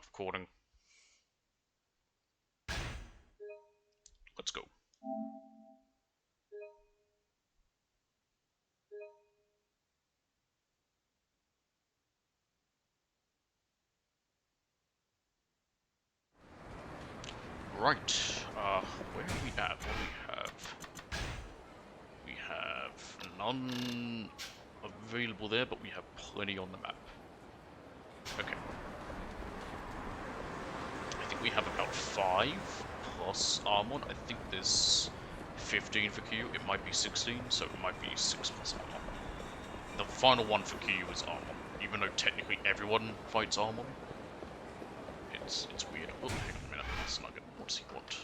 Start recording. Let's go. Right, where are we at? What do we have? We have none available there, but we have plenty on the map. Okay. I think we have about 5 plus armor. I think there's 15 for Q. It might be 16, so it might be 6 plus armor. The final one for Q is armor, even though technically everyone fights armor. It's weird. Oh, hang on a minute. That's not good. What does he want?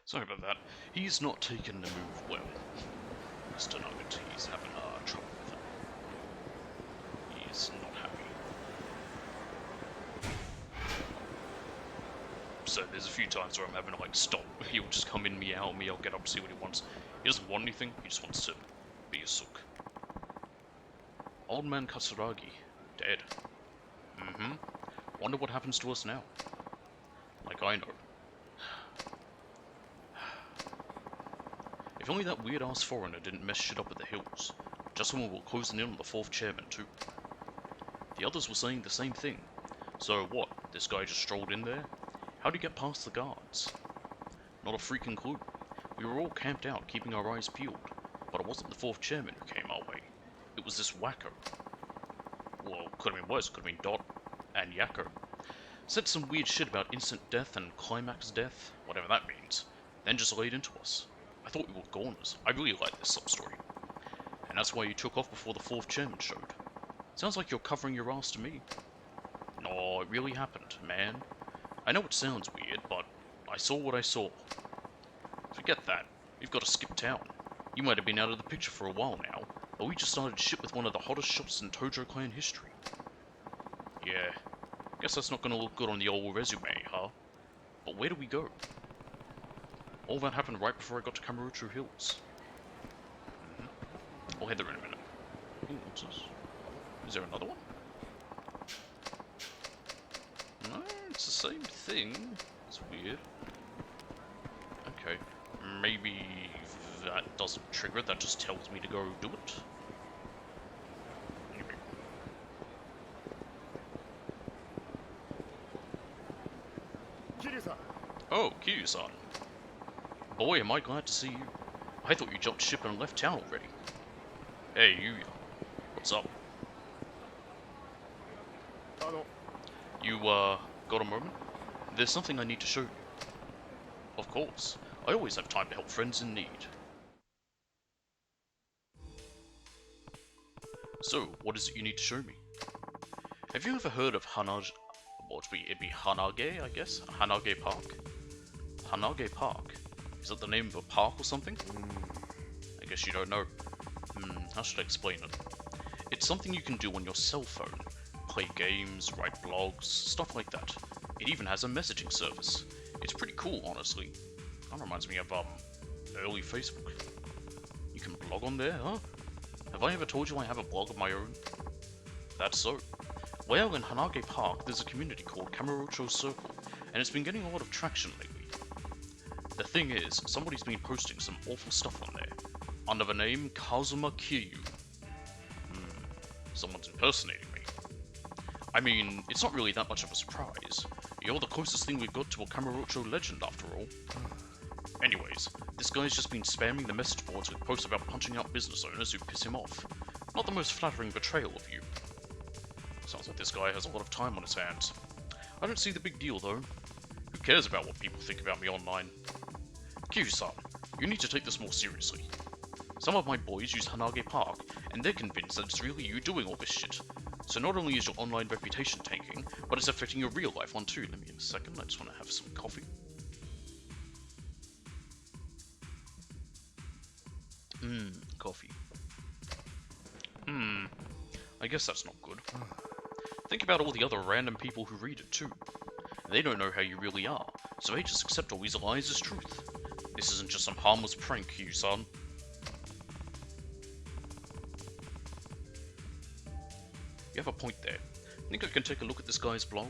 Sorry about that. He's not taking the move well. Mr. Nugget, he's having trouble with it. He's not happy. So there's a few times where I'm having to like stop. He'll just come in, meow me, I'll get up, see what he wants. He doesn't want anything, he just wants to be a sook. Old man Katsuragi, dead. Mm-hmm. Wonder what happens to us now. Like I know. If only that weird-ass foreigner didn't mess shit up at the hills. Just when we were closing in on the 4th chairman, too. The others were saying the same thing. So what, this guy just strolled in there? How'd he get past the guards? Not a freaking clue. We were all camped out, keeping our eyes peeled. But it wasn't the 4th chairman who came our way. It was this wacko. Well, could have been worse, could have been Dot and Yakko. Said some weird shit about instant death and climax death, whatever that means. Then just laid into us. I thought we were goners. I really like this sub-story. And that's why you took off before the 4th chairman showed. Sounds like you're covering your ass to me. No, it really happened, man. I know it sounds weird, but I saw what I saw. Forget that. We've got to skip town. You might have been out of the picture for a while now, but we just started shit with one of the hottest shops in Tojo clan history. Yeah, guess that's not gonna look good on the old resume, huh? But where do we go? All that happened right before I got to Kamurocho Hills. I'll head there in a minute. Ooh, what's this? Is there another one? No, it's the same thing. It's weird. Okay. Maybe that doesn't trigger it, that just tells me to go do it. Anyway. Oh, Kiryu-san. Boy, am I glad to see you. I thought you jumped ship and left town already. Hey, Yuya. What's up? You, got a moment? There's something I need to show you. Of course. I always have time to help friends in need. So, what is it you need to show me? Have you ever heard of Hanage... What would it'd be Hanage, I guess? Hanage Park? Hanage Park? Is that the name of a park or something? I guess you don't know. How should I explain it? It's something you can do on your cell phone. Play games, write blogs, stuff like that. It even has a messaging service. It's pretty cool, honestly. That reminds me of, early Facebook. You can blog on there, huh? Have I ever told you I have a blog of my own? That's so. Well, in Hanage Park, there's a community called Kamurocho Circle, and it's been getting a lot of traction lately. The thing is, somebody's been posting some awful stuff on there, under the name Kazuma Kiryu. Someone's impersonating me. I mean, it's not really that much of a surprise. You're the closest thing we've got to a Kamurocho legend, after all. Anyways, this guy's just been spamming the message boards with posts about punching out business owners who piss him off. Not the most flattering betrayal of you. Sounds like this guy has a lot of time on his hands. I don't see the big deal, though. Who cares about what people think about me online? Kiryu-san, you need to take this more seriously. Some of my boys use Hanage Park, and they're convinced that it's really you doing all this shit. So not only is your online reputation tanking, but it's affecting your real life one too. Let me in a second, I just want to have some coffee. Coffee. I guess that's not good. Think about all the other random people who read it too. They don't know how you really are, so they just accept all these lies as truth. This isn't just some harmless prank, Kiryu-san. You have a point there. Think I can take a look at this guy's blog?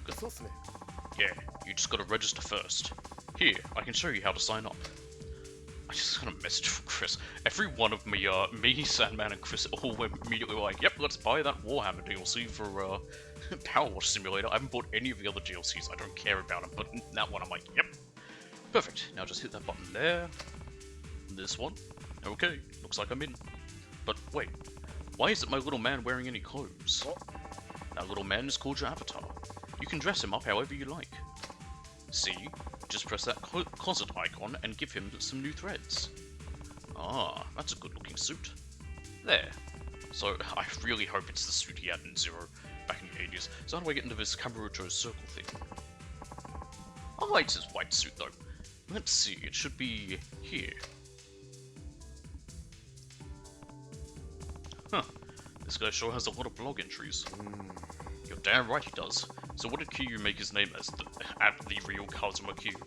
Yeah, you just gotta register first. Here, I can show you how to sign up. I just got a message from Chris. Every one of me, Sandman, and Chris all went immediately like, yep, let's buy that Warhammer DLC for Power Wash Simulator. I haven't bought any of the other DLCs, I don't care about them, but that one I'm like, yep. Perfect, now just hit that button there. This one. Okay, looks like I'm in. But wait, why isn't my little man wearing any clothes? That little man is called your avatar. You can dress him up however you like. See? Just press that closet icon and give him some new threads. Ah, that's a good looking suit. There. So, I really hope it's the suit he had in Zero back in the 80s. So how do I get into this Kamurocho Circle thing? I like his white suit though. Let's see, it should be here. Huh. This guy sure has a lot of blog entries. You're damn right he does. So what did Kiryu make his name as? The real Kazuma Kiryu?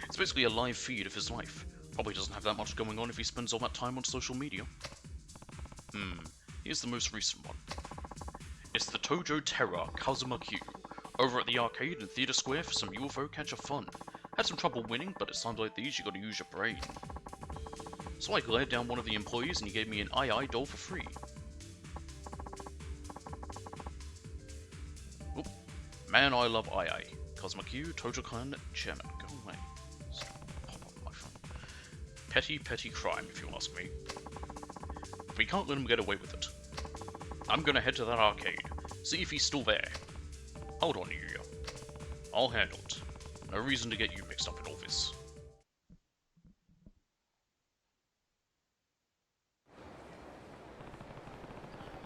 It's basically a live feed of his life. Probably doesn't have that much going on if he spends all that time on social media. Here's the most recent one. It's the Tojo Terror Kazuma Kiryu, over at the arcade in Theatre Square for some UFO catcher fun. Had some trouble winning, but at times like these you gotta use your brain. So I glared down one of the employees and he gave me an II doll for free. Oop. Man, I love II. Kazuma Kiryu, Tojo Clan Chairman. Go away. Stop. Pop up my phone. Petty, petty crime, if you ask me. We can't let him get away with it. I'm gonna head to that arcade, see if he's still there. Hold on, Yuya. I'll handle it. No reason to get you mixed up in all this.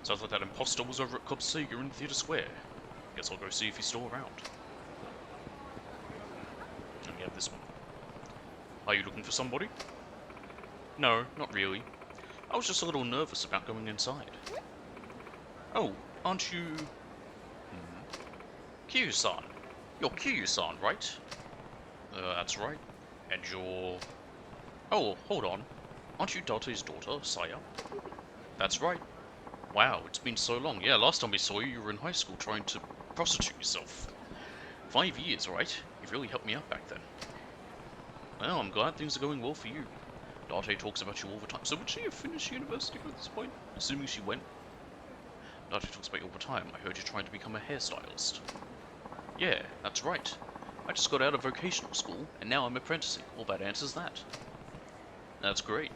Sounds like that imposter was over at Club Sega in Theatre Square. Guess I'll go see if he's still around. And we have this one. Are you looking for somebody? No, not really. I was just a little nervous about going inside. Oh, aren't you... Kiryu-san. You're Kiryu-san, right? That's right. And you're... Oh, hold on. Aren't you Date's daughter, Saya? That's right. Wow, it's been so long. Yeah, last time we saw you, you were in high school trying to prostitute yourself. 5 years, right? You've really helped me out back then. Well, I'm glad things are going well for you. Date talks about you all the time. So would she have finished university at this point? Assuming she went. Date talks about you all the time. I heard you're trying to become a hairstylist. Yeah, that's right. I just got out of vocational school, and now I'm apprenticing. Well, that answers that. That's great.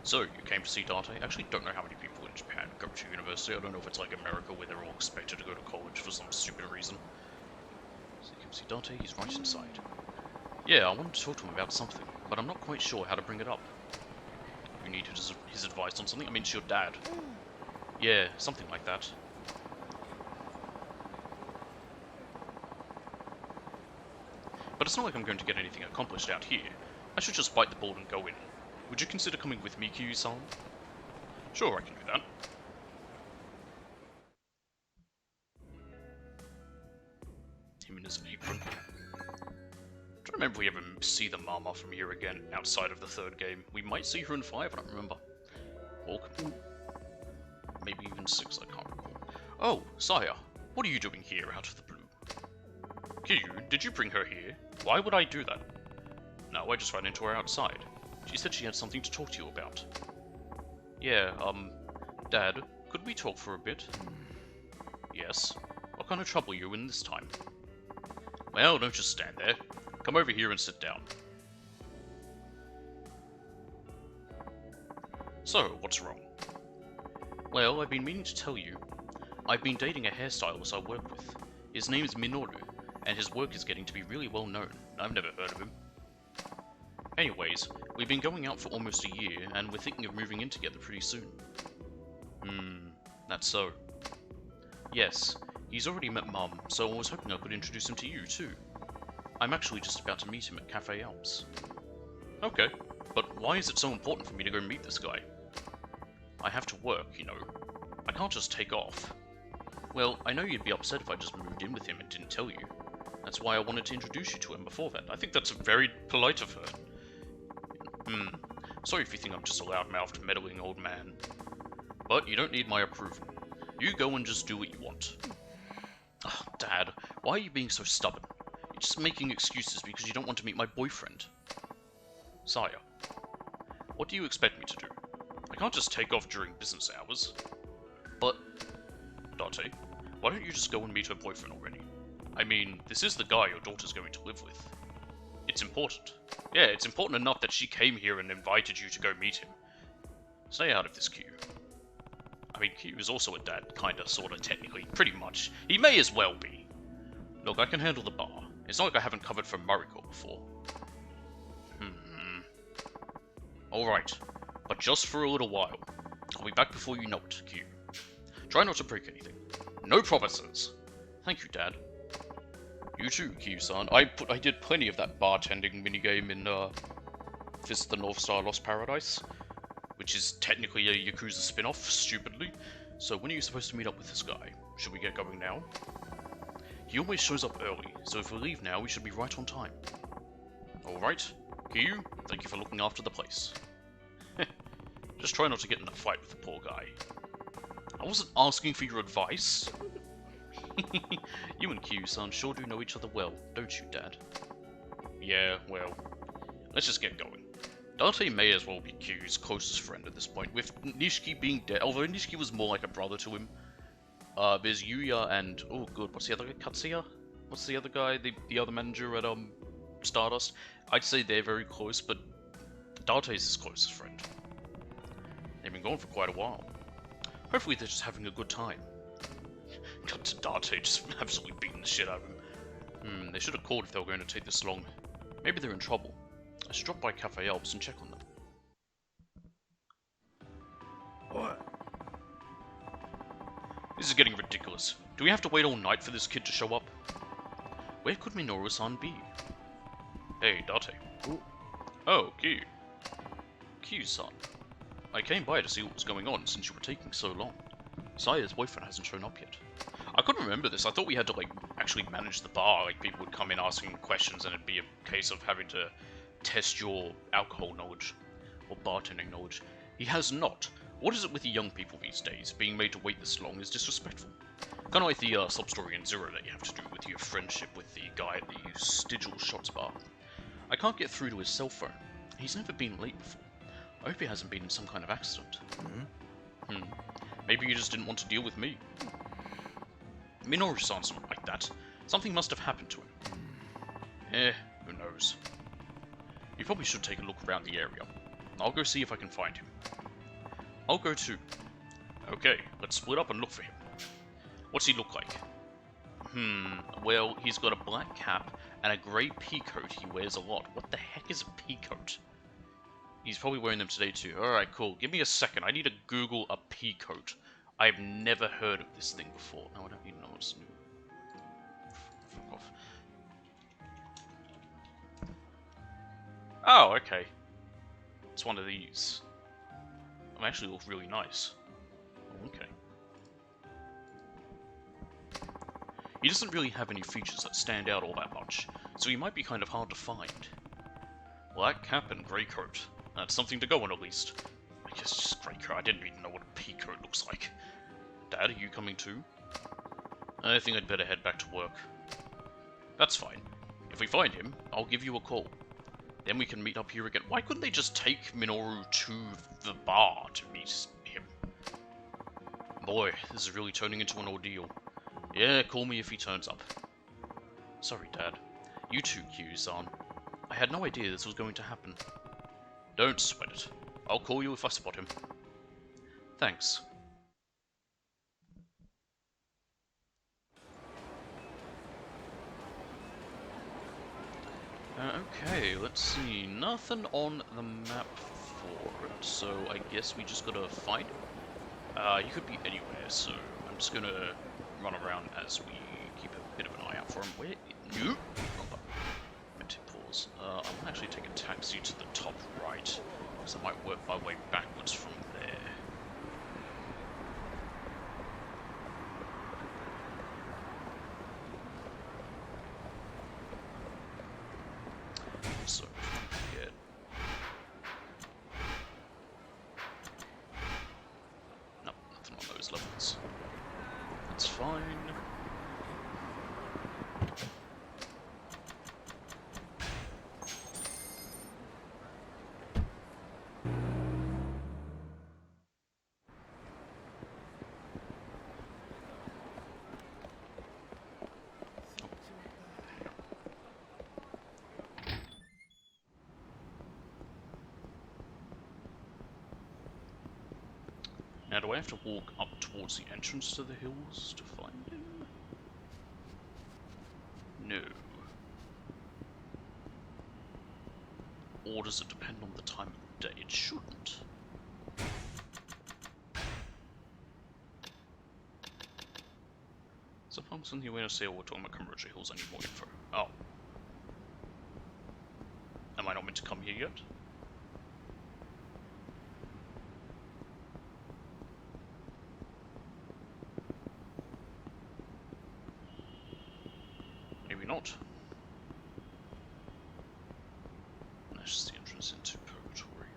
So, you came to see Date? I actually don't know how many people in Japan go to university. I don't know if it's like America where they're all expected to go to college for some stupid reason. So you came to see Date, he's right inside. Yeah, I wanted to talk to him about something, but I'm not quite sure how to bring it up. You need his advice on something? I mean, it's your dad. Yeah, something like that. But it's not like I'm going to get anything accomplished out here. I should just bite the bullet and go in. Would you consider coming with me, Kiryu-san? Sure, I can do that. Him in his apron. I don't remember if we ever see the Mama from here again outside of the third game. We might see her in 5, I don't remember. Or maybe even 6, I can't recall. Oh, Saya, what are you doing here out of the blue? Kiryu, did you bring her here? Why would I do that? No, I just ran into her outside. She said she had something to talk to you about. Yeah, Dad, could we talk for a bit? Yes. What kind of trouble are you in this time? Well, don't just stand there. Come over here and sit down. So, what's wrong? Well, I've been meaning to tell you. I've been dating a hairstylist I work with. His name is Minoru, and his work is getting to be really well known. I've never heard of him. Anyways, we've been going out for almost a year, and we're thinking of moving in together pretty soon. That's so. Yes, he's already met Mum, so I was hoping I could introduce him to you, too. I'm actually just about to meet him at Cafe Alps. Okay, but why is it so important for me to go meet this guy? I have to work, you know. I can't just take off. Well, I know you'd be upset if I just moved in with him and didn't tell you. That's why I wanted to introduce you to him before that. I think that's very polite of her. Sorry if you think I'm just a loud-mouthed, meddling old man. But you don't need my approval. You go and just do what you want. Oh, Dad, why are you being so stubborn? You're just making excuses because you don't want to meet my boyfriend. Saya, what do you expect me to do? I can't just take off during business hours. But, Date, why don't you just go and meet her boyfriend already? I mean, this is the guy your daughter's going to live with. It's important. Yeah, it's important enough that she came here and invited you to go meet him. Stay out of this, Q. I mean, Q is also a dad, kinda, sorta, technically, pretty much. He may as well be. Look, I can handle the bar. It's not like I haven't covered for Mariko before. Alright, but just for a little while. I'll be back before you know it, Q. Try not to break anything. No promises. Thank you, Dad. You too, Q-san. I did plenty of that bartending minigame in, Fist of the North Star Lost Paradise, which is technically a Yakuza spin-off, stupidly. So when are you supposed to meet up with this guy? Should we get going now? He always shows up early, so if we leave now, we should be right on time. Alright. Q, thank you for looking after the place. Just try not to get in a fight with the poor guy. I wasn't asking for your advice. You and Q-san sure do know each other well, don't you, Dad? Yeah, well, let's just get going. Date may as well be Q's closest friend at this point, with Nishiki being dead, although Nishiki was more like a brother to him. There's Yuya and, oh good, what's the other guy? Katsuya? What's the other guy? The other manager at, Stardust? I'd say they're very close, but Date's his closest friend. They've been gone for quite a while. Hopefully they're just having a good time. Cut to Date just absolutely beating the shit out of him. They should have called if they were going to take this long. Maybe they're in trouble. I should drop by Cafe Alps and check on them. What? This is getting ridiculous. Do we have to wait all night for this kid to show up? Where could Minoru-san be? Hey, Date. Ooh. Oh, Q. Q-san. I came by to see what was going on since you were taking so long. Saya's boyfriend hasn't shown up yet. I couldn't remember this. I thought we had to, like, actually manage the bar. Like, people would come in asking questions and it'd be a case of having to test your alcohol knowledge or bartending knowledge. He has not. What is it with the young people these days? Being made to wait this long is disrespectful. Kind of like the sub-story in Zero that you have to do with your friendship with the guy at the Stigil Shots bar. I can't get through to his cell phone. He's never been late before. I hope he hasn't been in some kind of accident. Maybe you just didn't want to deal with me. Minoru-san's not like that. Something must have happened to him. Who knows. You probably should take a look around the area. I'll go see if I can find him. I'll go too. Okay, let's split up and look for him. What's he look like? Well, he's got a black cap and a grey peacoat he wears a lot. What the heck is a peacoat? He's probably wearing them today too. Alright, cool. Give me a second. I need to Google a peacoat. I've never heard of this thing before. No, I don't even know what's new. Fuck off. Oh, okay. It's one of these. They actually look really nice. Oh, okay. He doesn't really have any features that stand out all that much, so he might be kind of hard to find. Black cap and grey coat. That's something to go on at least. I guess just grey coat. I didn't even know what a peacoat looks like. Dad, are you coming too? I think I'd better head back to work. That's fine. If we find him, I'll give you a call. Then we can meet up here again. Why couldn't they just take Minoru to the bar to meet him? Boy, this is really turning into an ordeal. Yeah, call me if he turns up. Sorry, Dad. You too, Kiryu-san. I had no idea this was going to happen. Don't sweat it. I'll call you if I spot him. Thanks. Okay, let's see. Nothing on the map for it, so I guess we just gotta find him. He could be anywhere, so I'm just gonna run around as we keep a bit of an eye out for him. Where? No! Meant to pause. I might actually take a taxi to the top right, because I might work my way backwards from there. So, yeah. No, nothing on those levels. That's fine. Now, do I have to walk up towards the entrance to the hills to find him? No. Or does it depend on the time of the day? It shouldn't. So if I'm suddenly going to say, oh, we're talking about Kamurocho Hills, I need more info. Oh. Am I not meant to come here yet? Not. That's just the entrance into Purgatory.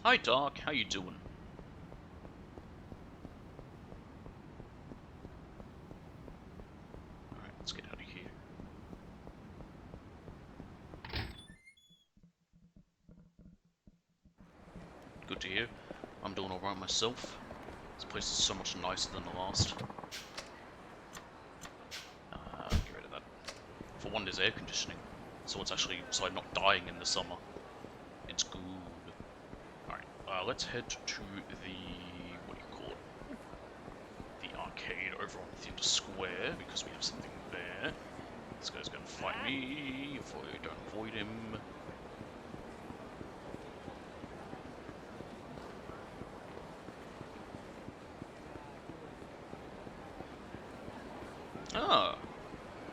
Hi Dark, how you doing? Alright, let's get out of here. Good to hear. I'm doing alright myself. This place is so much nicer than the last. Get rid of that. For one, there's air conditioning, so it's actually so I'm not dying in the summer. It's good. Alright, let's head to the what do you call it? The arcade over on Theatre Square because we have something there. This guy's gonna fight me if I don't avoid him.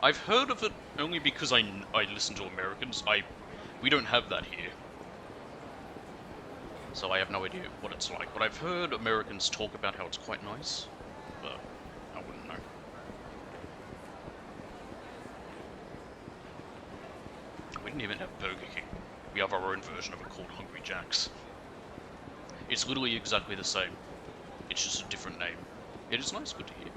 I've heard of it only because I listen to Americans. We don't have that here. So I have no idea what it's like. But I've heard Americans talk about how it's quite nice. But I wouldn't know. We didn't even have Burger King. We have our own version of it called Hungry Jack's. It's literally exactly the same. It's just a different name. It is nice, good to hear.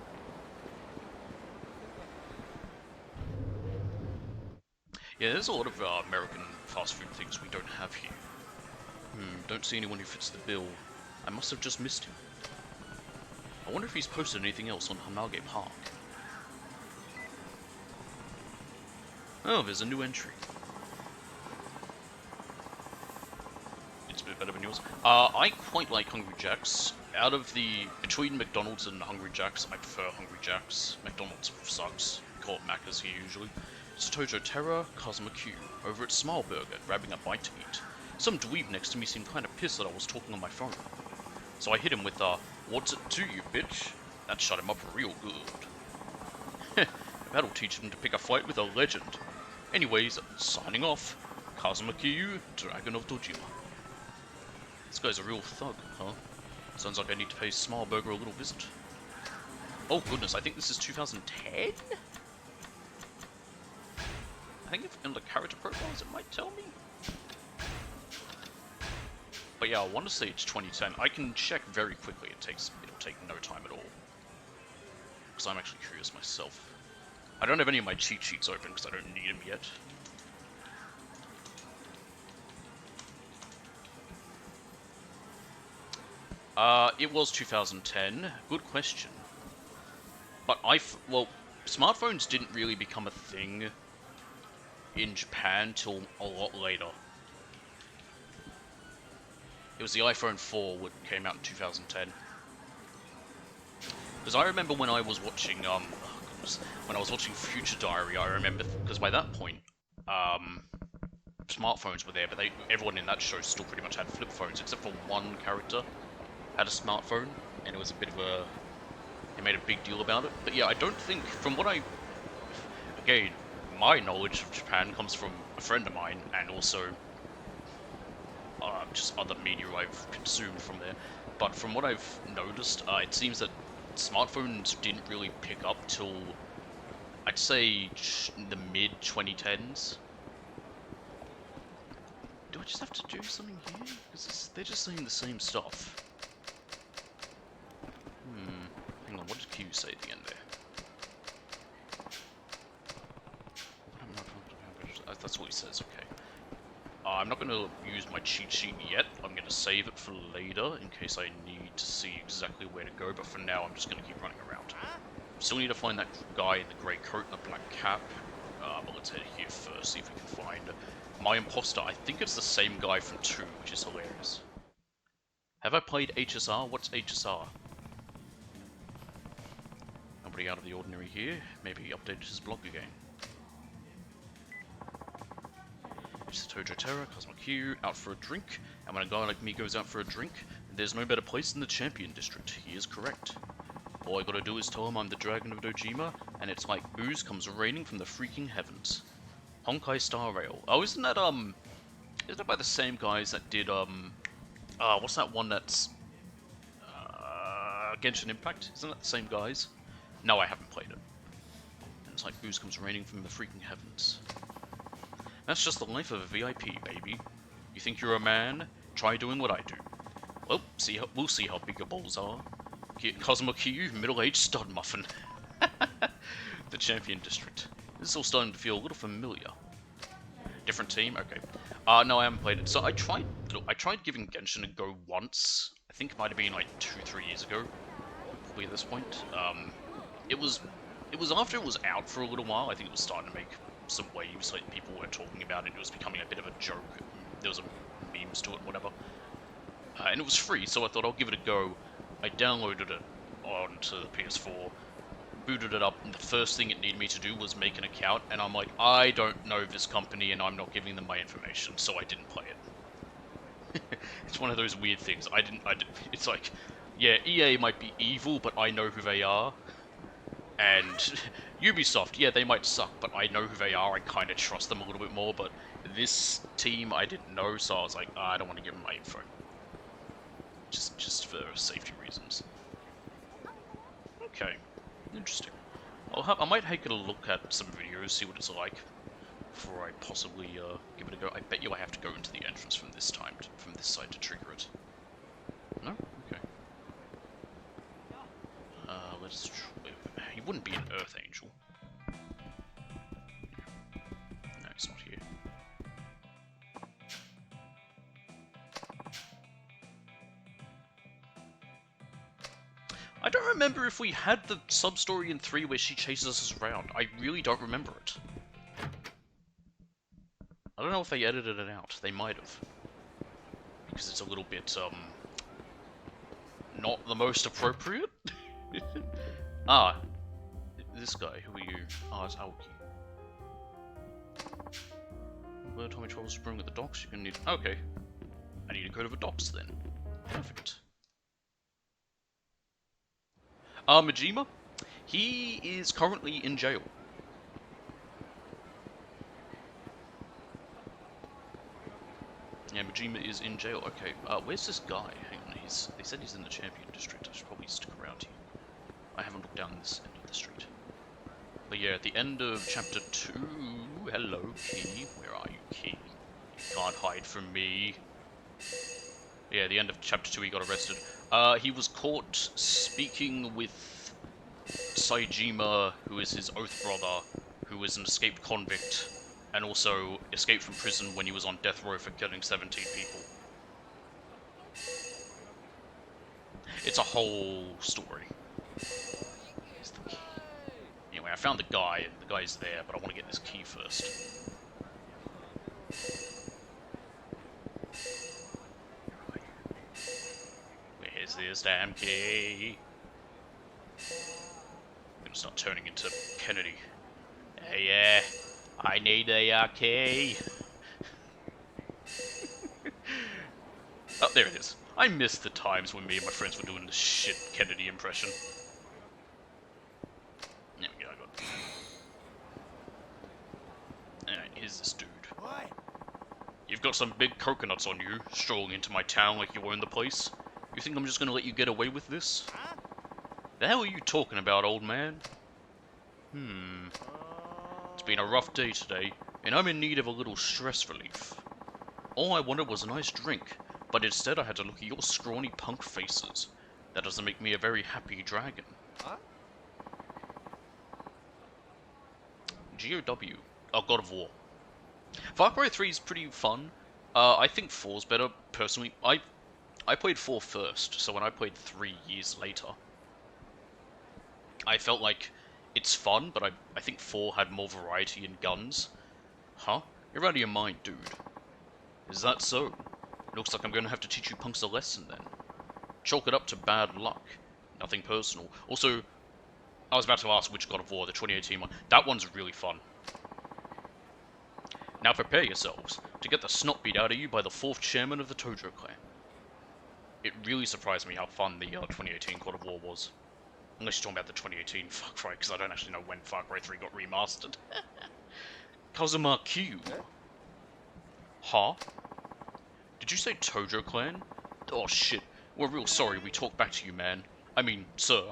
Yeah, there's a lot of American fast food things we don't have here. Don't see anyone who fits the bill. I must have just missed him. I wonder if he's posted anything else on Hamage Park. Oh, there's a new entry. It's a bit better than yours. I quite like Hungry Jack's. Between McDonald's and Hungry Jack's, I prefer Hungry Jack's. McDonald's sucks. We call it Macca's here usually. Satojo Terra, Kazuma Q, over at Smile Burger, grabbing a bite to eat. Some dweeb next to me seemed kinda pissed that I was talking on my phone. So I hit him with "What's it to you, bitch?" That shut him up real good. That'll teach him to pick a fight with a legend. Anyways, signing off. Kazuma Q, Dragon of Dojima. This guy's a real thug, huh? Sounds like I need to pay Smile Burger a little visit. Oh goodness, I think this is 2010? I think if in the character profiles it might tell me. But yeah, I want to say it's 2010. I can check very quickly. It'll take no time at all. Because I'm actually curious myself. I don't have any of my cheat sheets open because I don't need them yet. It was 2010. Good question. But well, smartphones didn't really become a thing in Japan till a lot later. It was the iPhone 4 that came out in 2010. Because I remember when I was watching, when I was watching Future Diary, I remember, because by that point, smartphones were there, but everyone in that show still pretty much had flip phones, except for one character had a smartphone, and it was a bit of a, they made a big deal about it. But yeah, I don't think, from what again, my knowledge of Japan comes from a friend of mine, and also just other media I've consumed from there. But from what I've noticed, it seems that smartphones didn't really pick up till, I'd say, the mid-2010s. Do I just have to do something here? Because they're just saying the same stuff. Hang on, what did Q say at the end there? That's what he says, okay. I'm not going to use my cheat sheet yet. I'm going to save it for later in case I need to see exactly where to go, but for now I'm just going to keep running around. Still need to find that guy in the grey coat and the black cap, but let's head here first, see if we can find my imposter. I think it's the same guy from 2, which is hilarious. Have I played HSR? What's HSR? Nobody out of the ordinary here. Maybe he updated his blog again. It's Tojo Terra, Cosmo Q, out for a drink, and when a guy like me goes out for a drink, there's no better place than the Champion District. He is correct. All I gotta do is tell him I'm the Dragon of Dojima, and it's like booze comes raining from the freaking heavens. Honkai Star Rail. Oh, isn't that by the same guys that did, what's that one that's, Genshin Impact? Isn't that the same guys? No, I haven't played it. And it's like booze comes raining from the freaking heavens. That's just the life of a VIP, baby. You think you're a man? Try doing what I do. Well, we'll see how big your balls are. Cosmo Q, middle-aged stud muffin. The Champion District. This is all starting to feel a little familiar. Different team? Okay. No, I haven't played it. So I tried giving Genshin a go once. I think it might have been like 2-3 years ago. Probably at this point. It was after it was out for a little while. I think it was starting to make some waves, like people were talking about it. It was becoming a bit of a joke. There was memes to it, whatever. And it was free, so I thought I'll give it a go. I downloaded it onto the PS4, booted it up, and the first thing it needed me to do was make an account, and I'm like, I don't know this company, and I'm not giving them my information, so I didn't play it. It's one of those weird things. It's like, yeah, EA might be evil, but I know who they are. And Ubisoft, yeah, they might suck, but I know who they are, I kind of trust them a little bit more, but this team I didn't know, so I was like, I don't want to give them my info. Just for safety reasons. Okay, interesting. I might take a look at some videos, see what it's like, before I possibly give it a go. I bet you I have to go into the entrance from this side to trigger it. let's... He wouldn't be an Earth Angel. No, he's not here. I don't remember if we had the sub-story in 3 where she chases us around. I really don't remember it. I don't know if they edited it out. They might have. Because it's a little bit, not the most appropriate? Ah. This guy, who are you? Oh, it's Aoki. Well, Tommy Troubles to bring with the docks, you're gonna need... Okay. I need to go to the docks then. Perfect. Majima? He is currently in jail. Yeah, Majima is in jail. Okay, where's this guy? Hang on, they said he's in the Champion District. I should probably stick around here. I haven't looked down this end of the street. But yeah, at the end of Chapter 2... Hello, Key. Where are you, Key? You can't hide from me. Yeah, at the end of Chapter 2 he got arrested. He was caught speaking with Saejima, who is his oath brother, who is an escaped convict, and also escaped from prison when he was on death row for killing 17 people. It's a whole story. Anyway, I found the guy, and the guy's there, but I want to get this key first. Where's this damn key? I'm gonna start turning into Kennedy. Yeah, I need a key. Oh, there it is. I miss the times when me and my friends were doing this shit Kennedy impression. There we go, I got it. Alright, here's this dude. You've got some big coconuts on you, strolling into my town like you own the place. You think I'm just gonna let you get away with this? The hell are you talking about, old man? It's been a rough day today, and I'm in need of a little stress relief. All I wanted was a nice drink, but instead I had to look at your scrawny punk faces. That doesn't make me a very happy dragon. GOW. Oh, God of War. Far Cry 3 is pretty fun. I think 4's better, personally. I played 4 first, so when I played 3 years later, I felt like it's fun, but I think 4 had more variety in guns. Huh? You're out of your mind, dude. Is that so? Looks like I'm going to have to teach you punks a lesson then. Chalk it up to bad luck. Nothing personal. Also, I was about to ask which God of War, the 2018 one. That one's really fun. Now prepare yourselves to get the snot beat out of you by the 4th chairman of the Tojo clan. It really surprised me how fun the 2018 God of War was. Unless you're talking about the 2018 Far Cry, because I don't actually know when Far Cry 3 got remastered. Kazuma Q. Huh? Did you say Tojo clan? Oh shit, we're real sorry we talked back to you, man. I mean, sir.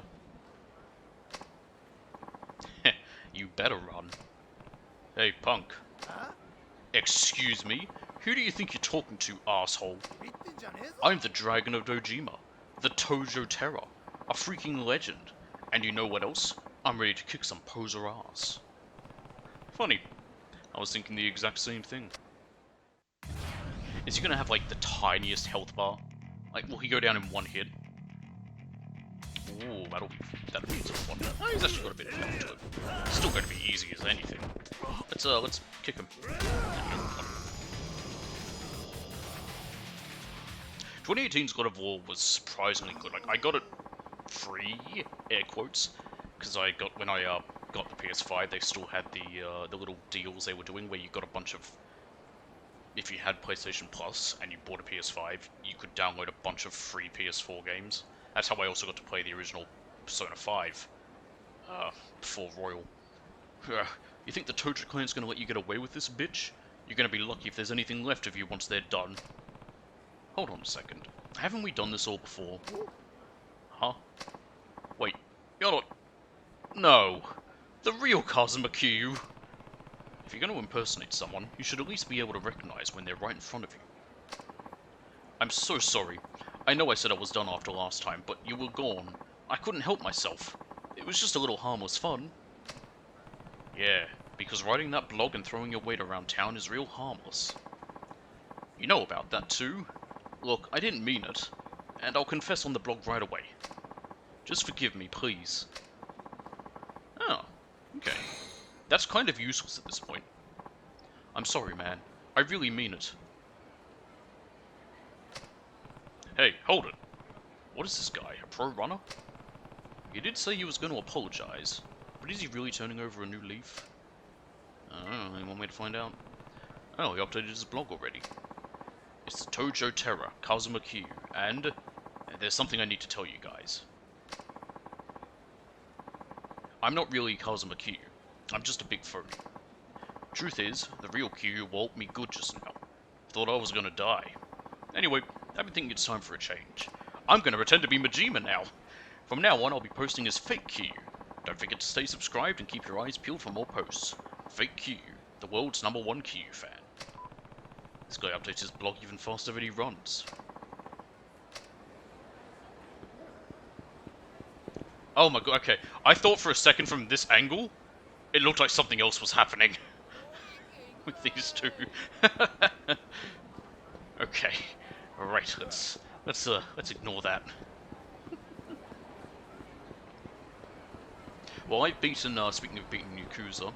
You better run. Hey, punk. Excuse me? Who do you think you're talking to, asshole? I'm the Dragon of Dojima, the Tojo Terror, a freaking legend. And you know what else? I'm ready to kick some poser ass. Funny. I was thinking the exact same thing. Is he gonna have, like, the tiniest health bar? Like, will he go down in one hit? Ooh, that'll be a tough one. Oh, he's actually got a bit of health to it. Still going to be easy as anything. Let's kick him. 2018's God of War was surprisingly good. Like, I got it free, air quotes, because when I got the PS5, they still had the little deals they were doing where you got a bunch of, if you had PlayStation Plus and you bought a PS5, you could download a bunch of free PS4 games. That's how I also got to play the original Persona 5 before Royal. You think the Tojo clan's gonna let you get away with this, bitch? You're gonna be lucky if there's anything left of you once they're done. Hold on a second. Haven't we done this all before? Huh? Wait, you're not... No! The real Kazuma Kiryu! If you're gonna impersonate someone, you should at least be able to recognize when they're right in front of you. I'm so sorry. I know I said I was done after last time, but you were gone. I couldn't help myself. It was just a little harmless fun. Yeah, because writing that blog and throwing your weight around town is real harmless. You know about that too? Look, I didn't mean it, and I'll confess on the blog right away. Just forgive me, please. Oh, okay. That's kind of useless at this point. I'm sorry, man. I really mean it. Hey, hold it. What is this guy, a pro runner? He did say he was going to apologize, but is he really turning over a new leaf? I don't know, any one way to find out? Oh, he updated his blog already. It's the Tojo Terror, Kazuma Q, and there's something I need to tell you guys. I'm not really Kazuma Q. I'm just a big phony. Truth is, the real Q walloped me good just now. Thought I was gonna die. Anyway, I've been thinking it's time for a change. I'm gonna pretend to be Majima now. From now on, I'll be posting as Fake Q. Don't forget to stay subscribed and keep your eyes peeled for more posts. Fake Q, the world's #1 Q fan. This guy updates his blog even faster than he runs. Oh my god, okay. I thought for a second from this angle, it looked like something else was happening. With these two. Okay. Alright, let's ignore that. Well, I've beaten, speaking of beating Yakuza,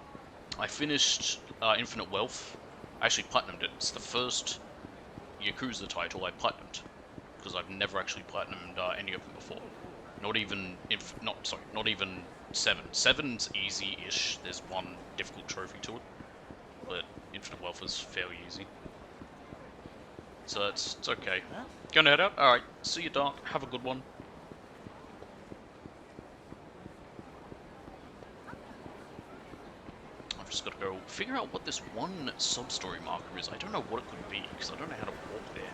I finished Infinite Wealth. I actually platinumed it. It's the first Yakuza title I platinumed, because I've never actually platinumed any of them before. Not even, not even 7. 7's easy-ish. There's one difficult trophy to it, but Infinite Wealth is fairly easy. So it's okay. Gonna head out? Alright, see you, Dark. Have a good one. I've just got to go figure out what this one sub-story marker is. I don't know what it could be, because I don't know how to walk there.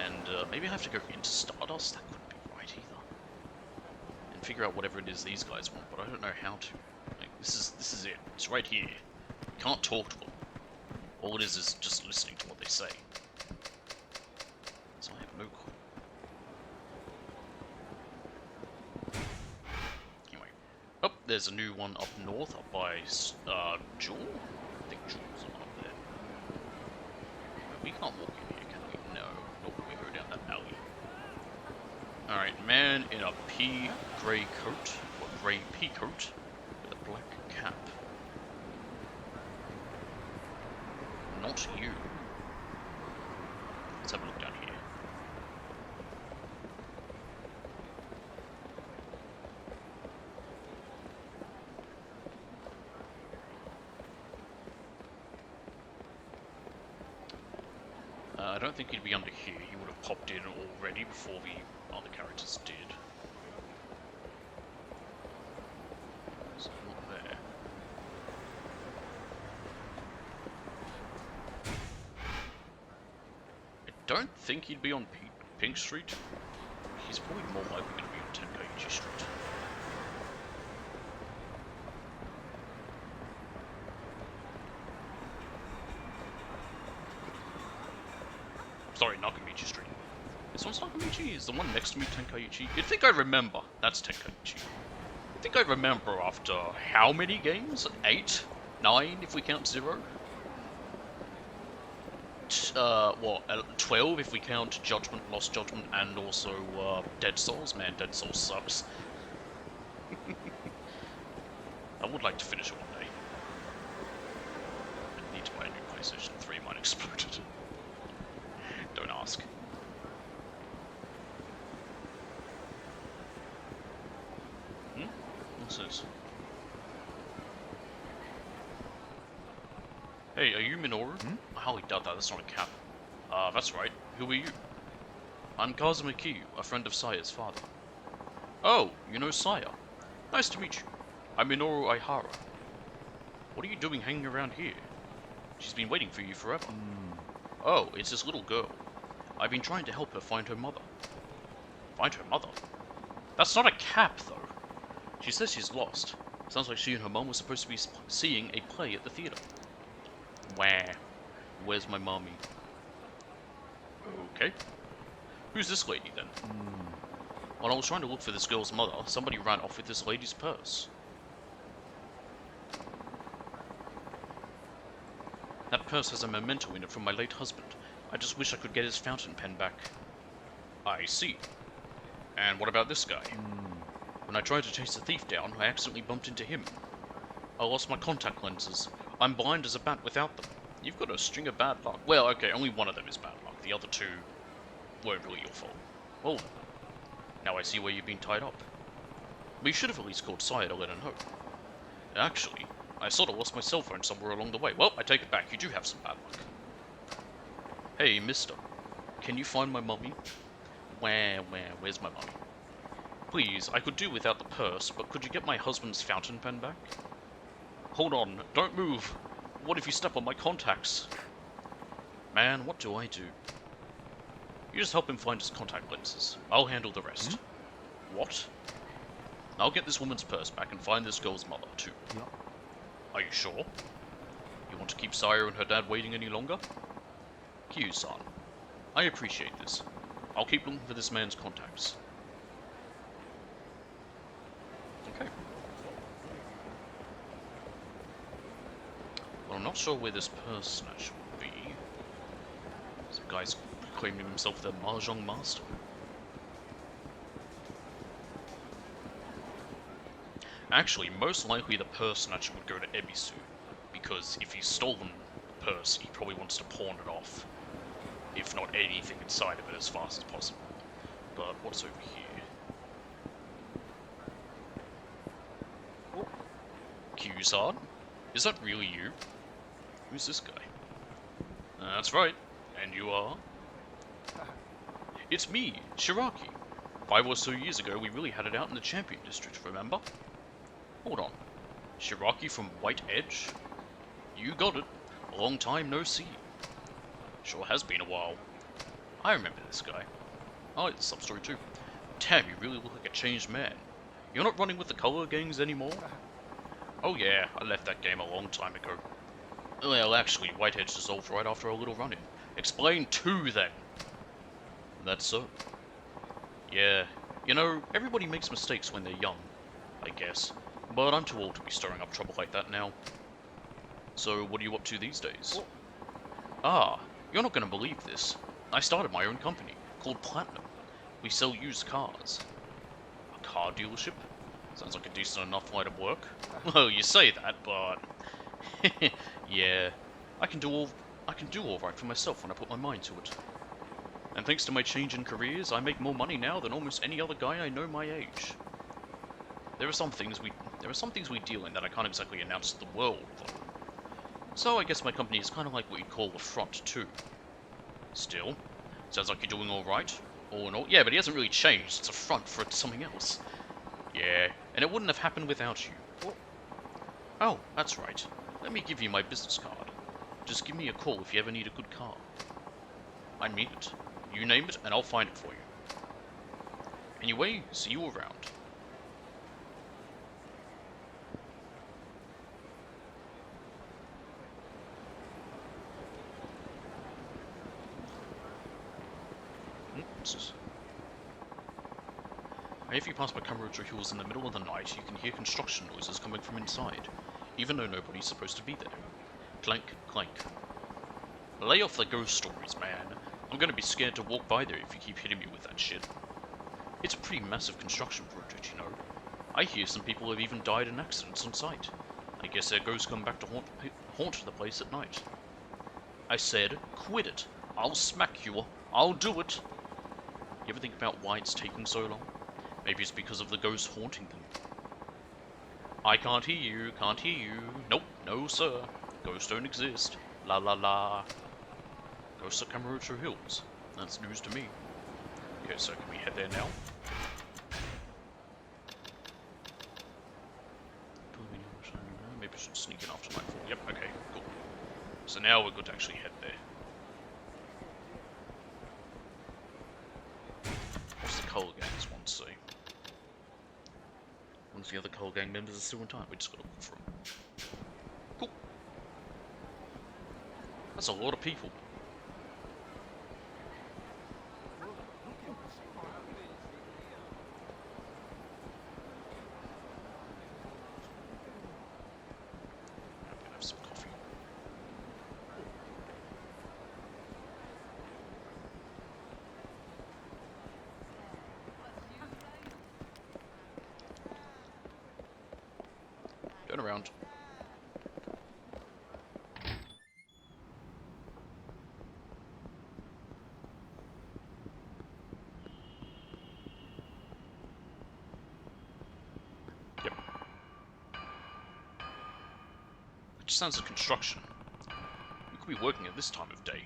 And maybe I have to go into Stardust? That couldn't be right either. And figure out whatever it is these guys want, but I don't know how to. Like, this is it. It's right here. You can't talk to them. All it is just listening to what they say. So I have no clue. Anyway. Oh, there's a new one up north, up by Jewel? I think Jewel's the one up there. But we can't walk in here, can we? No. Not when we go down that alley. Alright, man in a pea grey coat, or grey pea coat, with a black cap. Not you. Let's have a look down here. I don't think he'd be under here. He would have popped in already before the other characters did. So not there. I don't think he'd be on Pink Street. He's probably more likely going to be on Tenkaichi Street. Sorry, Nakamichi Street. This one's Nakamichi. Is the one next to me Tenkaichi? You'd think I remember. That's Tenkaichi. I think I remember after how many games? 8? 9 if we count 0? What, 12 if we count Judgment, Lost Judgment, and also Dead Souls? Man, Dead Souls sucks. I would like to finish it one day. I need to buy a new PlayStation 3, mine exploded. Don't ask. What's this? Hey, are you Minoru? I highly doubt that, that's not a cap. That's right. Who are you? I'm Kazuma Kiyu, a friend of Saya's father. Oh, you know Saya. Nice to meet you. I'm Minoru Aihara. What are you doing hanging around here? She's been waiting for you forever. Oh, it's this little girl. I've been trying to help her find her mother. Find her mother? That's not a cap, though. She says she's lost. Sounds like she and her mom were supposed to be seeing a play at the theater. Wah. Where's my mommy? Okay. Who's this lady, then? While I was trying to look for this girl's mother, somebody ran off with this lady's purse. That purse has a memento in it from my late husband. I just wish I could get his fountain pen back. I see. And what about this guy? When I tried to chase the thief down, I accidentally bumped into him. I lost my contact lenses. I'm blind as a bat without them. You've got a string of bad luck. Well, okay, only one of them is bad luck. The other two weren't really your fault. Well then. Now I see where you've been tied up. We should have at least called Sire to let her know. Actually, I sort of lost my cell phone somewhere along the way. Well, I take it back. You do have some bad luck. Hey, mister. Can you find my mummy? Where's my mummy? Please, I could do without the purse, but could you get my husband's fountain pen back? Hold on, don't move. What if you step on my contacts? Man, what do I do? You just help him find his contact lenses. I'll handle the rest. What? I'll get this woman's purse back and find this girl's mother, too. Yeah. Are you sure? You want to keep Saya and her dad waiting any longer? Kyu-san, I appreciate this. I'll keep looking for this man's contacts. Okay. Well, I'm not sure where this purse snatch would be. Some guy's claiming himself the Mahjong master. Actually, most likely the purse snatcher would go to Ebisu, because if he's stolen the purse, he probably wants to pawn it off. If not anything inside of it as fast as possible. But what's over here? Oh. Kyu-san? Is that really you? Who's this guy? That's right. And you are? It's me, Shiraki. 5 or so years ago, we really had it out in the Champion District, remember? Hold on. Shiraki from White Edge? You got it. A long time no see. Sure has been a while. I remember this guy. I like the sub-story too. Damn, you really look like a changed man. You're not running with the color gangs anymore? Oh yeah, I left that game a long time ago. Well, actually, Whitehead's dissolved right after a little run-in. Explain too, then. That's so. Yeah, you know, everybody makes mistakes when they're young, I guess. But I'm too old to be stirring up trouble like that now. So, what are you up to these days? Ah, you're not going to believe this. I started my own company, called Platinum. We sell used cars. A car dealership? Sounds like a decent enough line of work. Well, you say that, but... yeah, I can do all right for myself when I put my mind to it. And thanks to my change in careers, I make more money now than almost any other guy I know my age. There are some things we deal in that I can't exactly announce to the world, though. So I guess my company is kind of like what you'd call the front, too. Still, sounds like you're doing alright. All in all, yeah, but he hasn't really changed. It's a front for something else. Yeah, and it wouldn't have happened without you. Oh, that's right. Let me give you my business card. Just give me a call if you ever need a good car. I mean it. You name it, and I'll find it for you. Anyway, see you around. If you pass by Kamurocho Hills in the middle of the night, you can hear construction noises coming from inside, even though nobody's supposed to be there. Clank, clank. Lay off the ghost stories, man. I'm gonna be scared to walk by there if you keep hitting me with that shit. It's a pretty massive construction project, you know. I hear some people have even died in accidents on site. I guess their ghosts come back to haunt the place at night. I said, quit it. I'll smack you. I'll do it. You ever think about why it's taking so long? Maybe it's because of the ghosts haunting them. I can't hear you, can't hear you. Nope, no sir. Ghosts don't exist. La la la. Ghosts at Kamurocho Hills. That's news to me. Okay, so can we head there now? Maybe I should sneak in after nightfall. Yep, okay, cool. So now we're good to actually head there. What's the Color Gang's one say? Once the other Color Gang members are still in time, we just gotta look for them. Cool. That's a lot of people. around. Yep. It just sounds like construction. We could be working at this time of day.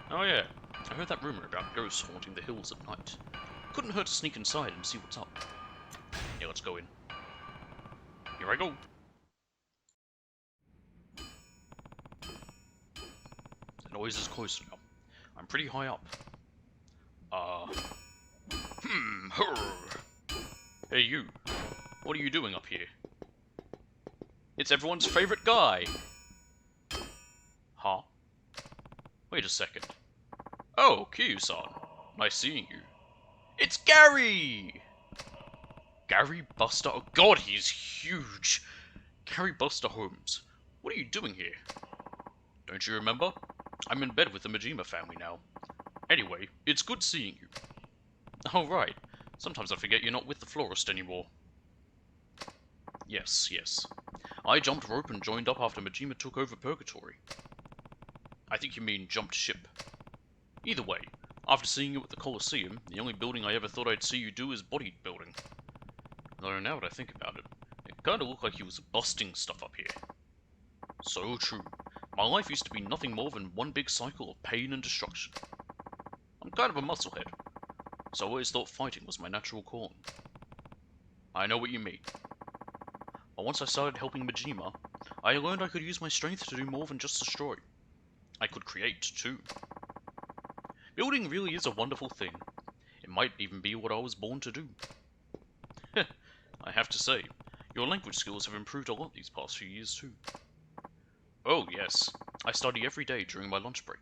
Oh yeah, I heard that rumor about ghosts haunting the hills at night. Couldn't hurt to sneak inside and see what's up. Yeah, let's go in. Here I go. The noise is close now. I'm pretty high up. Hey you. What are you doing up here? It's everyone's favorite guy! Huh? Wait a second. Oh, Kiryu-san. Nice seeing you. It's Gary! Gary Buster... Oh god, he's huge! Gary Buster Holmes. What are you doing here? Don't you remember? I'm in bed with the Majima family now. Anyway, it's good seeing you. Oh right. Sometimes I forget you're not with the florist anymore. Yes, yes. I jumped rope and joined up after Majima took over Purgatory. I think you mean jumped ship. Either way, after seeing you at the Colosseum, the only building I ever thought I'd see you do is bodybuilding. Though now that I think about it, it kinda looked like he was busting stuff up here. So true. My life used to be nothing more than one big cycle of pain and destruction. I'm kind of a musclehead, so I always thought fighting was my natural calling. I know what you mean. But once I started helping Majima, I learned I could use my strength to do more than just destroy. I could create, too. Building really is a wonderful thing. It might even be what I was born to do. I have to say, your language skills have improved a lot these past few years, too. Oh, yes. I study every day during my lunch break.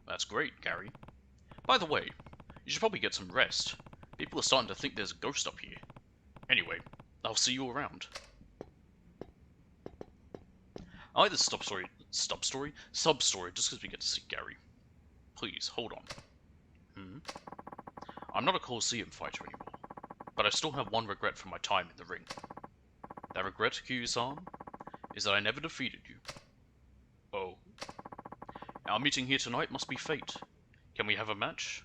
That's great, Gary. By the way, you should probably get some rest. People are starting to think there's a ghost up here. Anyway, I'll see you around. I like this sub-story just because we get to see Gary. Please, hold on. I'm not a Colosseum fighter anymore, but I still have one regret from my time in the ring. That regret, Kiryu-san, is that I never defeated you. Oh. Our meeting here tonight must be fate. Can we have a match?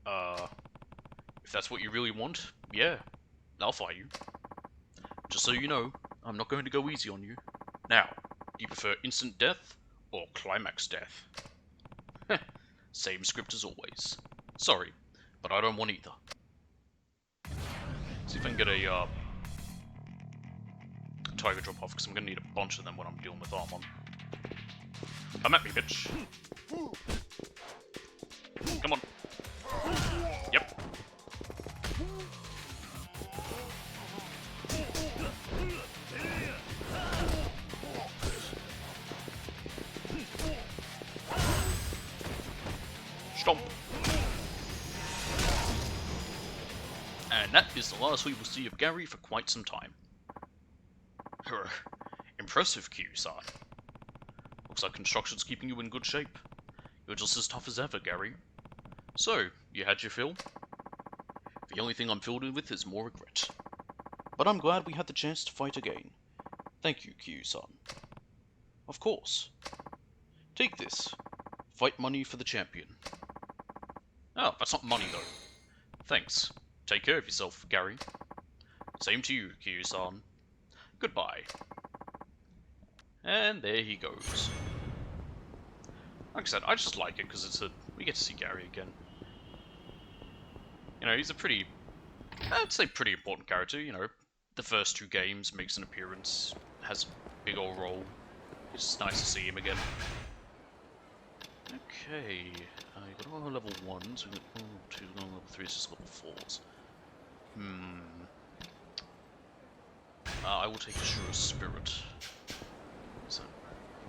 If that's what you really want, yeah, I'll fight you. Just so you know, I'm not going to go easy on you. Now, do you prefer instant death or climax death? Heh, same script as always. Sorry, but I don't want either. See if I can get a tiger drop off, because I'm going to need a bunch of them when I'm dealing with Armon. Come at me, bitch. Come on. Yep. Stomp. And that is the last we will see of Gary for quite some time. Impressive, Kiryu-san. Looks like construction's keeping you in good shape. You're just as tough as ever, Gary. So, you had your fill? The only thing I'm filled with is more regret. But I'm glad we had the chance to fight again. Thank you, Kiryu-san. Of course. Take this. Fight money for the champion. Oh, that's not money, though. Thanks. Take care of yourself, Gary. Same to you, Kiryu-san. Goodbye. And there he goes. Like I said, I just like it because we get to see Gary again. You know, he's a I'd say pretty important character, you know. The first two games makes an appearance, has a big old role. It's just nice to see him again. Okay, you got all level 1s, we got level 2, level 3 is just level 4s. I will take a Sure Spirit. So,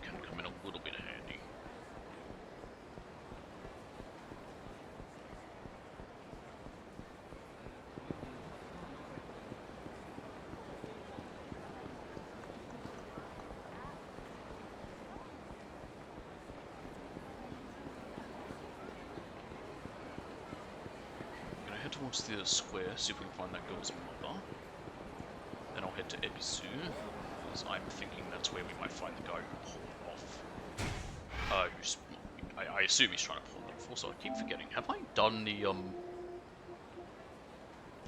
can come in a little bit handy. I'm gonna head towards the square, see if we can find that girl's mother. Then I'll head to Ebisu, because I'm thinking that's where we might find the guy who pulled it off. I assume he's trying to pull it off. Also, I keep forgetting. Have I done the,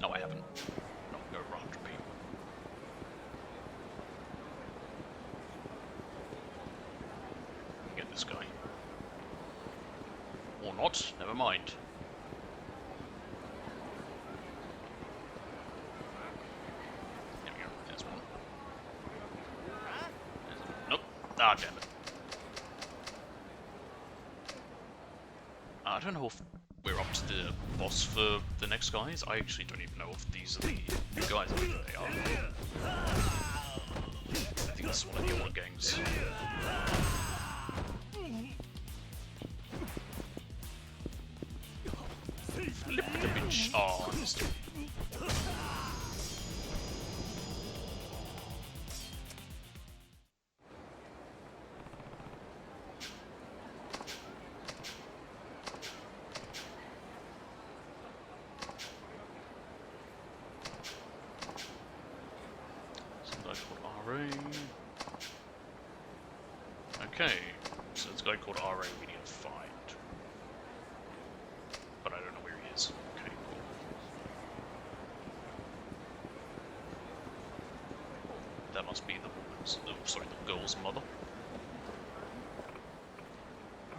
No, I haven't. Not over 100 people. Get this guy. Or not, never mind. There we go, there's one. Nope. Ah, damn it. I don't know if we're up to the boss for the next guys. I actually don't even know if these are the guys. I think they are. I think this is one of the older games. Flip the bitch. Oh, I missed it. Okay, so it's a guy called RA we need to find. But I don't know where he is. Okay, cool. That must be the woman's, sorry, the girl's mother.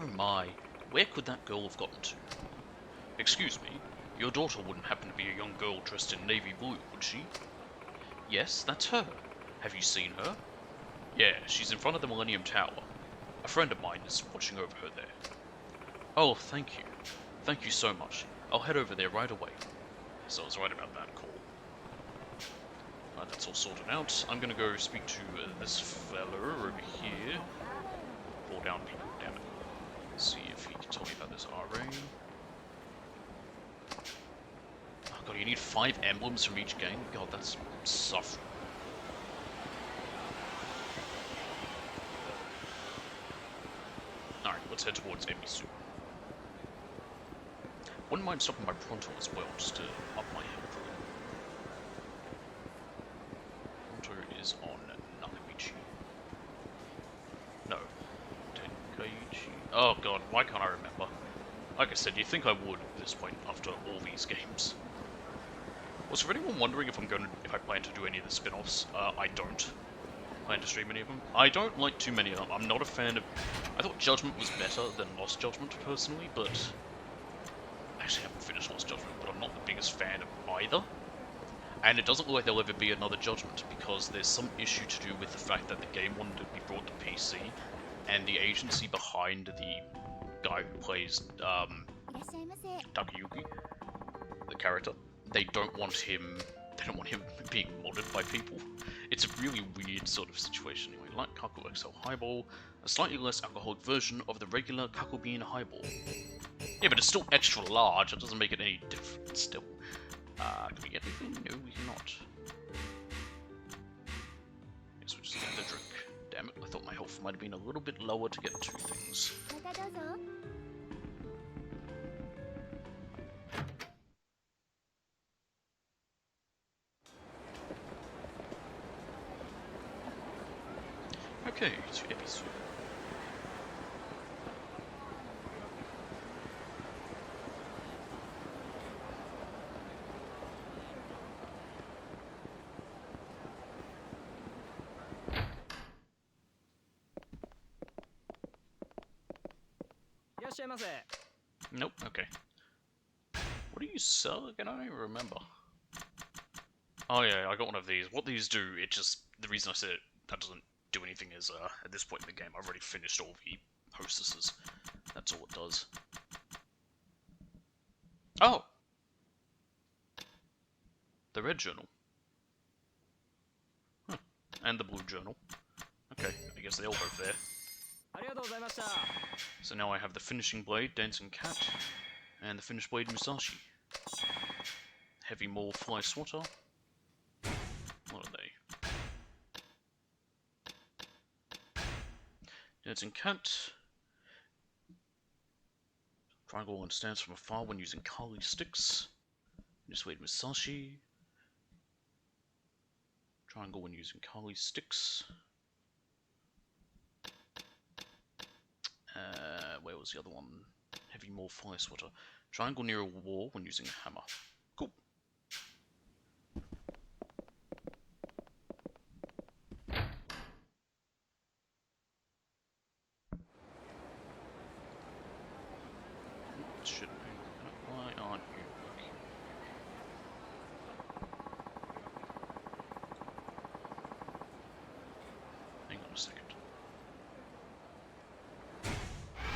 Oh my, where could that girl have gotten to? Excuse me, your daughter wouldn't happen to be a young girl dressed in navy blue, would she? Yes, that's her. Have you seen her? Yeah, she's in front of the Millennium Tower. A friend of mine is watching over her there. Oh, thank you. Thank you so much. I'll head over there right away. So I was right about that call. That's all sorted out. I'm gonna go speak to this fella over here. Fall down people, damn it. Let's see if he can tell me about this RA. Oh god, you need 5 emblems from each game? God, that's suffering. Alright, let's head towards Ebisu. Wouldn't mind stopping by Pronto as well, just to up my health a little. Pronto is on Nakamichi. No. Tenkaichi. Oh god, why can't I remember? Like I said, you'd think I would at this point after all these games. Was for anyone wondering if I plan to do any of the spin-offs? I don't plan to stream any of them. I don't like too many of them. I'm not a fan of... I thought Judgment was better than Lost Judgment, personally, but... I actually haven't finished Lost Judgment, but I'm not the biggest fan of either. And it doesn't look like there'll ever be another Judgment, because there's some issue to do with the fact that the game wanted to be brought to PC, and the agency behind the guy who plays, Takayuki, the character, they don't want him being modded by people. It's a really weird sort of situation anyway. Light Kaku XL Highball, a slightly less alcoholic version of the regular Kaku Bean Highball. Yeah, but it's still extra large, it doesn't make it any different still. Can we get anything? No, we cannot. Guess we'll just get the drink. Damn it, I thought my health might have been a little bit lower to get 2 things. Okay, to Ebisu. Nope, okay. What do you sell again? I don't even remember. Oh yeah, I got one of these. What these do, it just... The reason I said it, that doesn't do anything is, at this point in the game, I've already finished all the hostesses. That's all it does. Oh! The red journal. Huh. And the blue journal. Okay, I guess they all go there. So now I have the finishing blade, Dancing Cat, and the finished blade, Musashi. Heavy Maul, Fly Swatter. What are they? Dancing Cat. Triangle and stance from afar when using Kali sticks. Finished blade, Musashi. Triangle when using Kali sticks. Where was the other one? Heavy more fire sweater. Triangle near a wall when using a hammer. Cool. Shit. Why aren't you working? Hang on a second.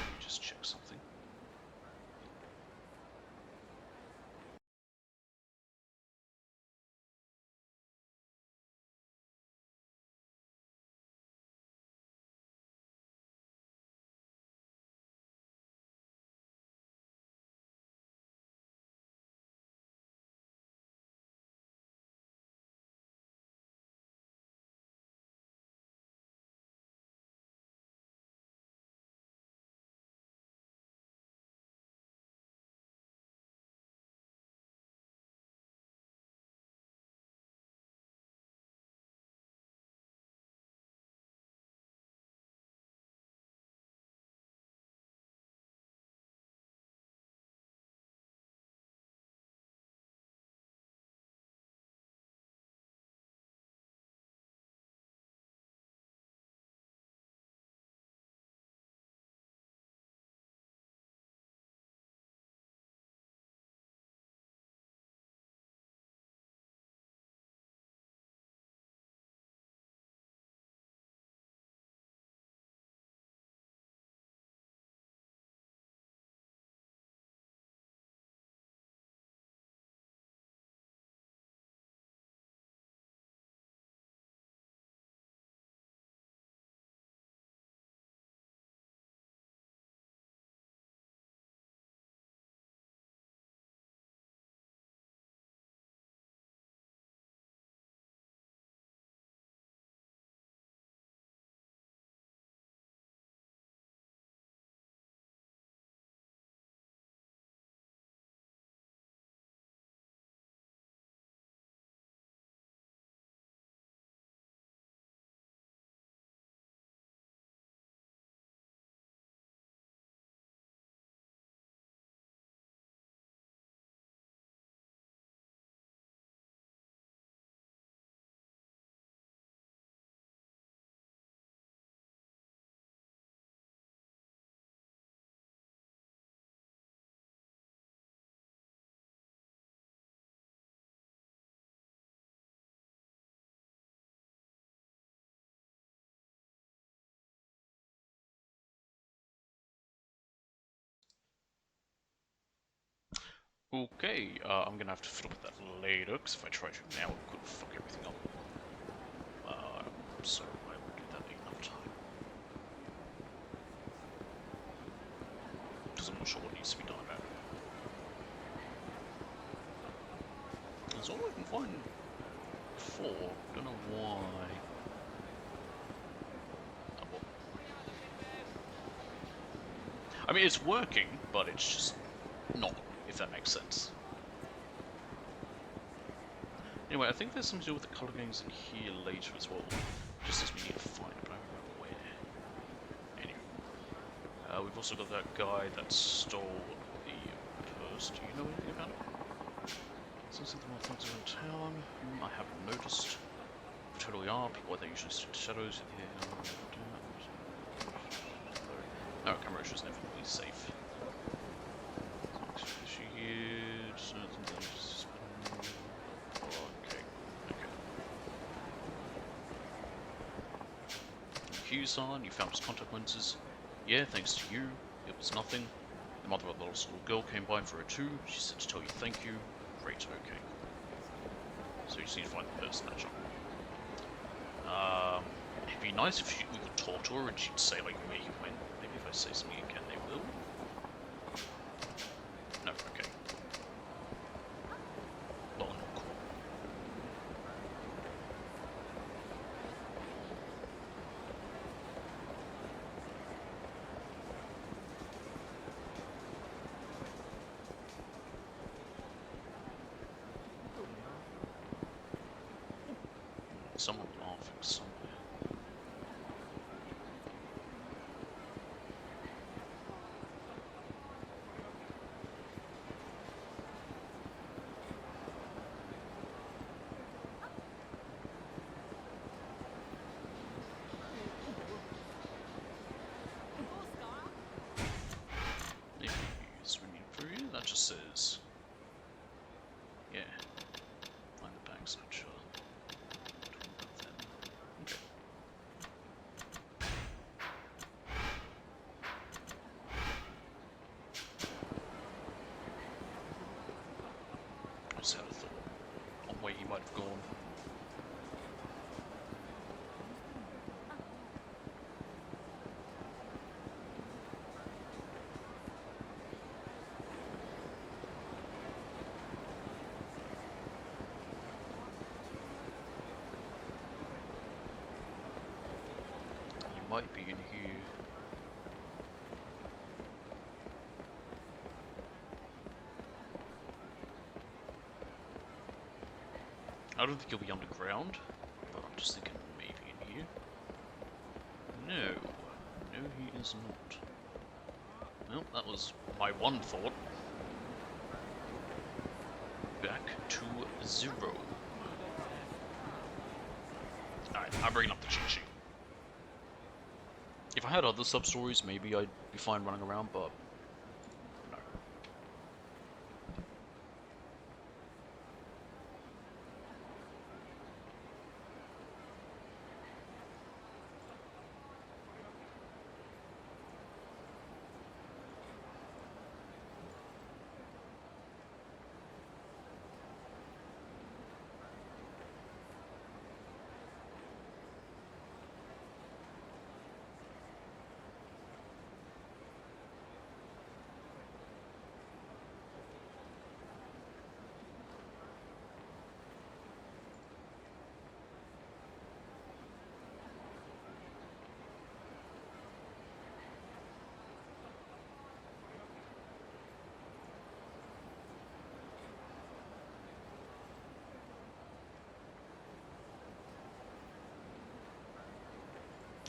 Let me just check something. Okay, I'm gonna have to fiddle with that later, because if I try to now, it could fuck everything up. So I will do that another time. Because I'm not sure what needs to be done about it. That's all I can find before. Don't know why. Oh, well. I mean, it's working, but it's just not, if that makes sense. Anyway, I think there's something to do with the colour games in here later as well. Just as we need to find it, but I don't remember where. Anyway. We've also got that guy that stole the purse. Do you know anything about it? Something more things around town. I haven't noticed. Totally are. People they usually stick to shadows. No, Camroche is never really safe. Yakuza, you found his contact lenses. Yeah, thanks to you. It was nothing. The mother of the lost little girl came by for her too. She said to tell you thank you. Great, okay. So you just need to find the person that shot. It'd be nice if we could talk to her and she'd say like where you went. Maybe if I say something again they will. No, okay. Well, not cool. Someone laughing somewhere. Maybe swinging through here? That just says... Yeah. Find the bags, not sure. Okay. I just had a thought on where he might have gone. He might be in here. I don't think he'll be underground, but I'm just thinking maybe in here. No. No, he is not. Well, that was my one thought. Back to 0. Alright, I'm bringing up the cheat sheet. If I had other sub-stories, maybe I'd be fine running around, but... no.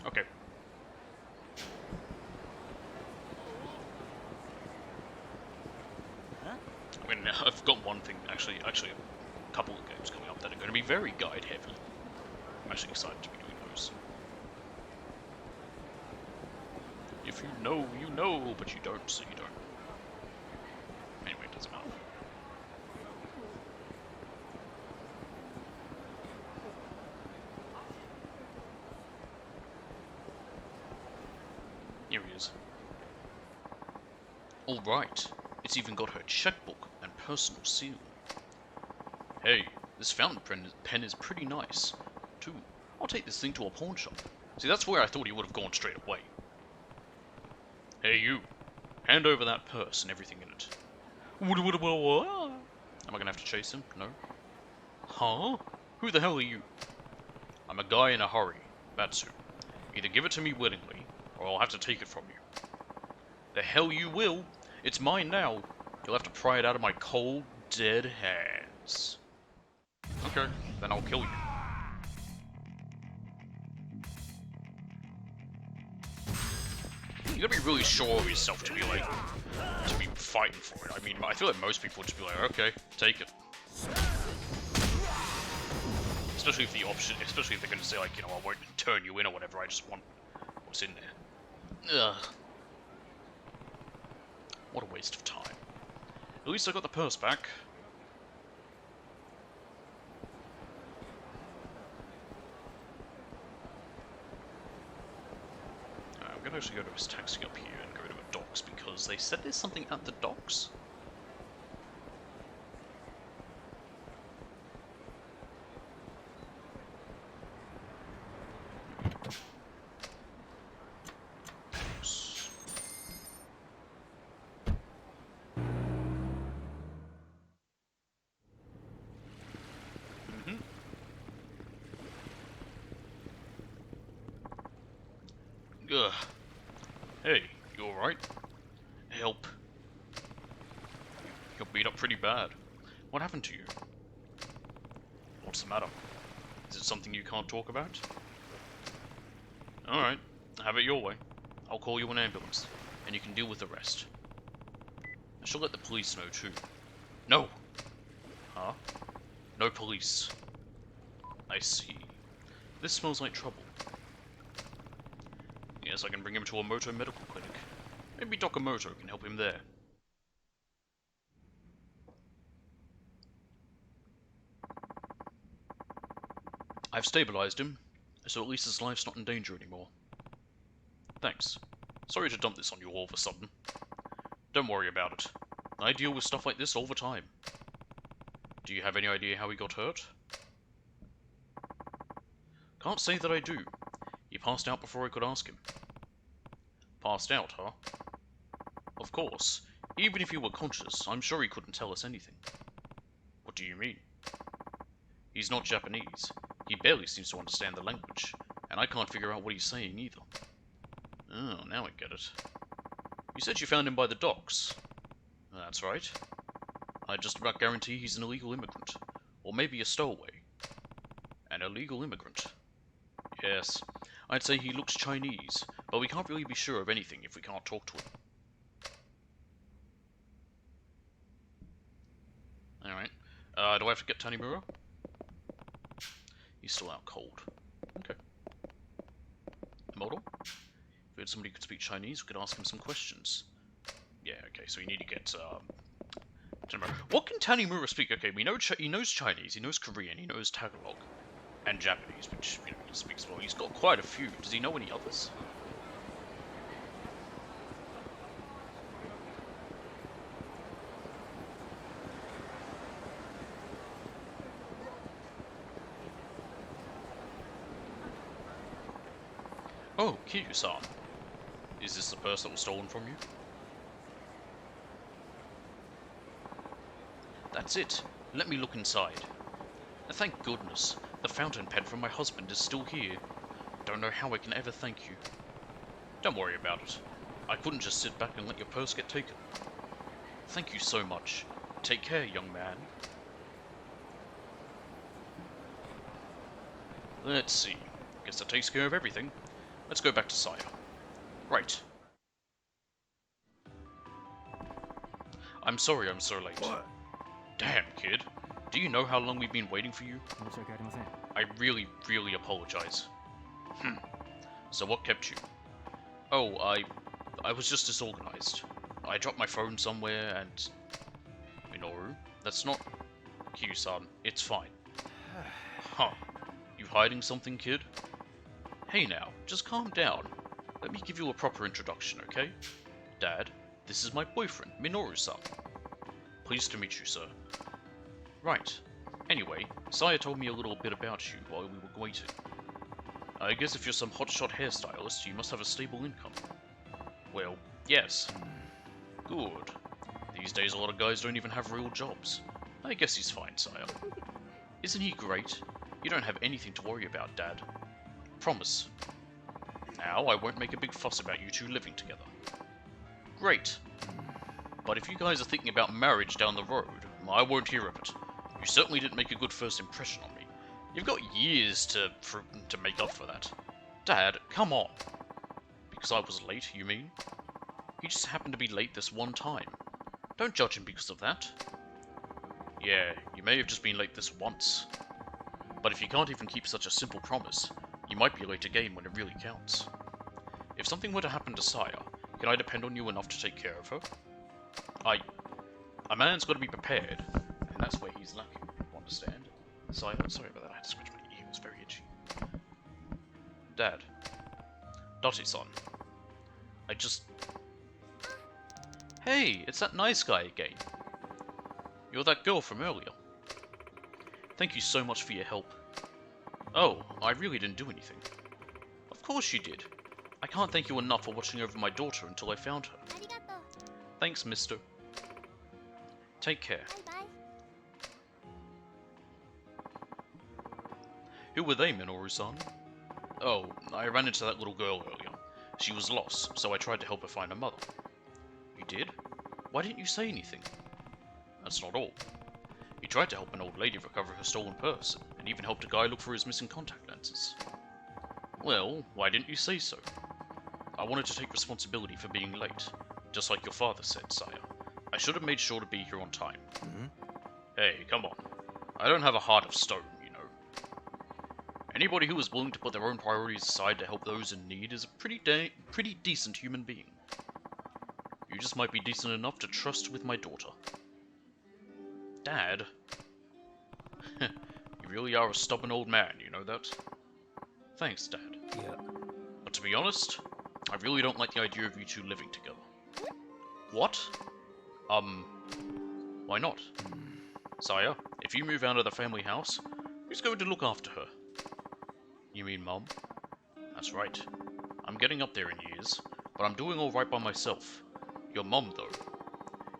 Okay. I mean, I've got one thing, actually a couple of games coming up that are going to be very guide heavy. I'm actually excited to be doing those. If you know, but you don't, so you don't. Anyway, it doesn't matter. Here he is. Alright, it's even got her checkbook and personal seal. Hey, this fountain pen is pretty nice, too. I'll take this thing to a pawn shop. See, that's where I thought he would have gone straight away. Hey you, hand over that purse and everything in it. What? Am I gonna have to chase him? No. Huh? Who the hell are you? I'm a guy in a hurry, that's who. Either give it to me willingly, or I'll have to take it from you. The hell you will! It's mine now. You'll have to pry it out of my cold, dead hands. Okay, then I'll kill you. You gotta be really sure of yourself to be like, to be fighting for it. I mean, I feel like most people would just be like, okay, take it. Especially if the option, especially if they're gonna say like, you know, I won't turn you in or whatever, I just want what's in there. Ugh. What a waste of time. At least I got the purse back. I'm gonna actually go to his taxi up here and go to a docks because they said there's something at the docks. Ugh. Hey, you alright? Help. You're beat up pretty bad. What happened to you? What's the matter? Is it something you can't talk about? Alright, have it your way. I'll call you an ambulance, and you can deal with the rest. I shall let the police know too. No! Huh? No police. I see. This smells like trouble. Yes, I can bring him to a Moto medical clinic. Maybe Dr. Moto can help him there. I've stabilized him, so at least his life's not in danger anymore. Thanks. Sorry to dump this on you all of a sudden. Don't worry about it. I deal with stuff like this all the time. Do you have any idea how he got hurt? Can't say that I do. He passed out before I could ask him. Passed out, huh? Of course. Even if he were conscious, I'm sure he couldn't tell us anything. What do you mean? He's not Japanese. He barely seems to understand the language, and I can't figure out what he's saying either. Oh, now I get it. You said you found him by the docks. That's right. I just about guarantee he's an illegal immigrant, or maybe a stowaway. An illegal immigrant. Yes, I'd say he looks Chinese, but we can't really be sure of anything if we can't talk to him. Alright. Do I have to get Tanimura? He's still out cold. Okay. Model? If we had somebody who could speak Chinese, we could ask him some questions. Yeah, okay, so we need to get, Tanimura. What can Tanimura speak? Okay, we know he knows Chinese, he knows Korean, he knows Tagalog. And Japanese, which, you know, he speaks well. He's got quite a few. Does he know any others? Oh, Kiryu-san. Is this the purse that was stolen from you? That's it. Let me look inside. Thank goodness. The fountain pen from my husband is still here. Don't know how I can ever thank you. Don't worry about it. I couldn't just sit back and let your purse get taken. Thank you so much. Take care, young man. Let's see. Guess that takes care of everything. Let's go back to Saya. Right. I'm sorry I'm so late. What? Damn, kid. Do you know how long we've been waiting for you? I really, really apologize. So what kept you? Oh, I was just disorganized. I dropped my phone somewhere and... Minoru? That's not... Kiryu-san, it's fine. Huh. You hiding something, kid? Hey now, just calm down. Let me give you a proper introduction, okay? Dad, this is my boyfriend, Minoru-san. Pleased to meet you, sir. Right. Anyway, Saya told me a little bit about you while we were waiting. I guess if you're some hotshot hairstylist, you must have a stable income. Well, yes. Good. These days a lot of guys don't even have real jobs. I guess he's fine, Saya. Isn't he great? You don't have anything to worry about, Dad. Promise. Now, I won't make a big fuss about you two living together. Great. But if you guys are thinking about marriage down the road, I won't hear of it. You certainly didn't make a good first impression on me. You've got years to make up for that. Dad, come on. Because I was late, you mean? He just happened to be late this one time. Don't judge him because of that. Yeah, you may have just been late this once. But if you can't even keep such a simple promise, you might be late again when it really counts. If something were to happen to Saya, can I depend on you enough to take care of her? A man's got to be prepared, and that's where he's lacking, you understand? Sorry about that, I had to scratch my ear, it was very itchy. Dad. Dottie-san. Hey, it's that nice guy again. You're that girl from earlier. Thank you so much for your help. Oh, I really didn't do anything. Of course you did. I can't thank you enough for watching over my daughter until I found her. Thanks, mister. Take care. Who were they, Minoru-san? Oh, I ran into that little girl earlier. She was lost, so I tried to help her find her mother. You did? Why didn't you say anything? That's not all. You tried to help an old lady recover her stolen purse, and and even helped a guy look for his missing contact lenses. Well, why didn't you say so? I wanted to take responsibility for being late, just like your father said, sire. I should have made sure to be here on time. Hey, come on. I don't have a heart of stone, you know. Anybody who is willing to put their own priorities aside to help those in need is a pretty decent human being. You just might be decent enough to trust with my daughter. Dad? You really are a stubborn old man, you know that? Thanks, Dad. Yeah. But to be honest, I really don't like the idea of you two living together. What? Why not? Sire, if you move out of the family house, who's going to look after her? You mean Mum? That's right. I'm getting up there in years, but I'm doing alright by myself. Your mum, though.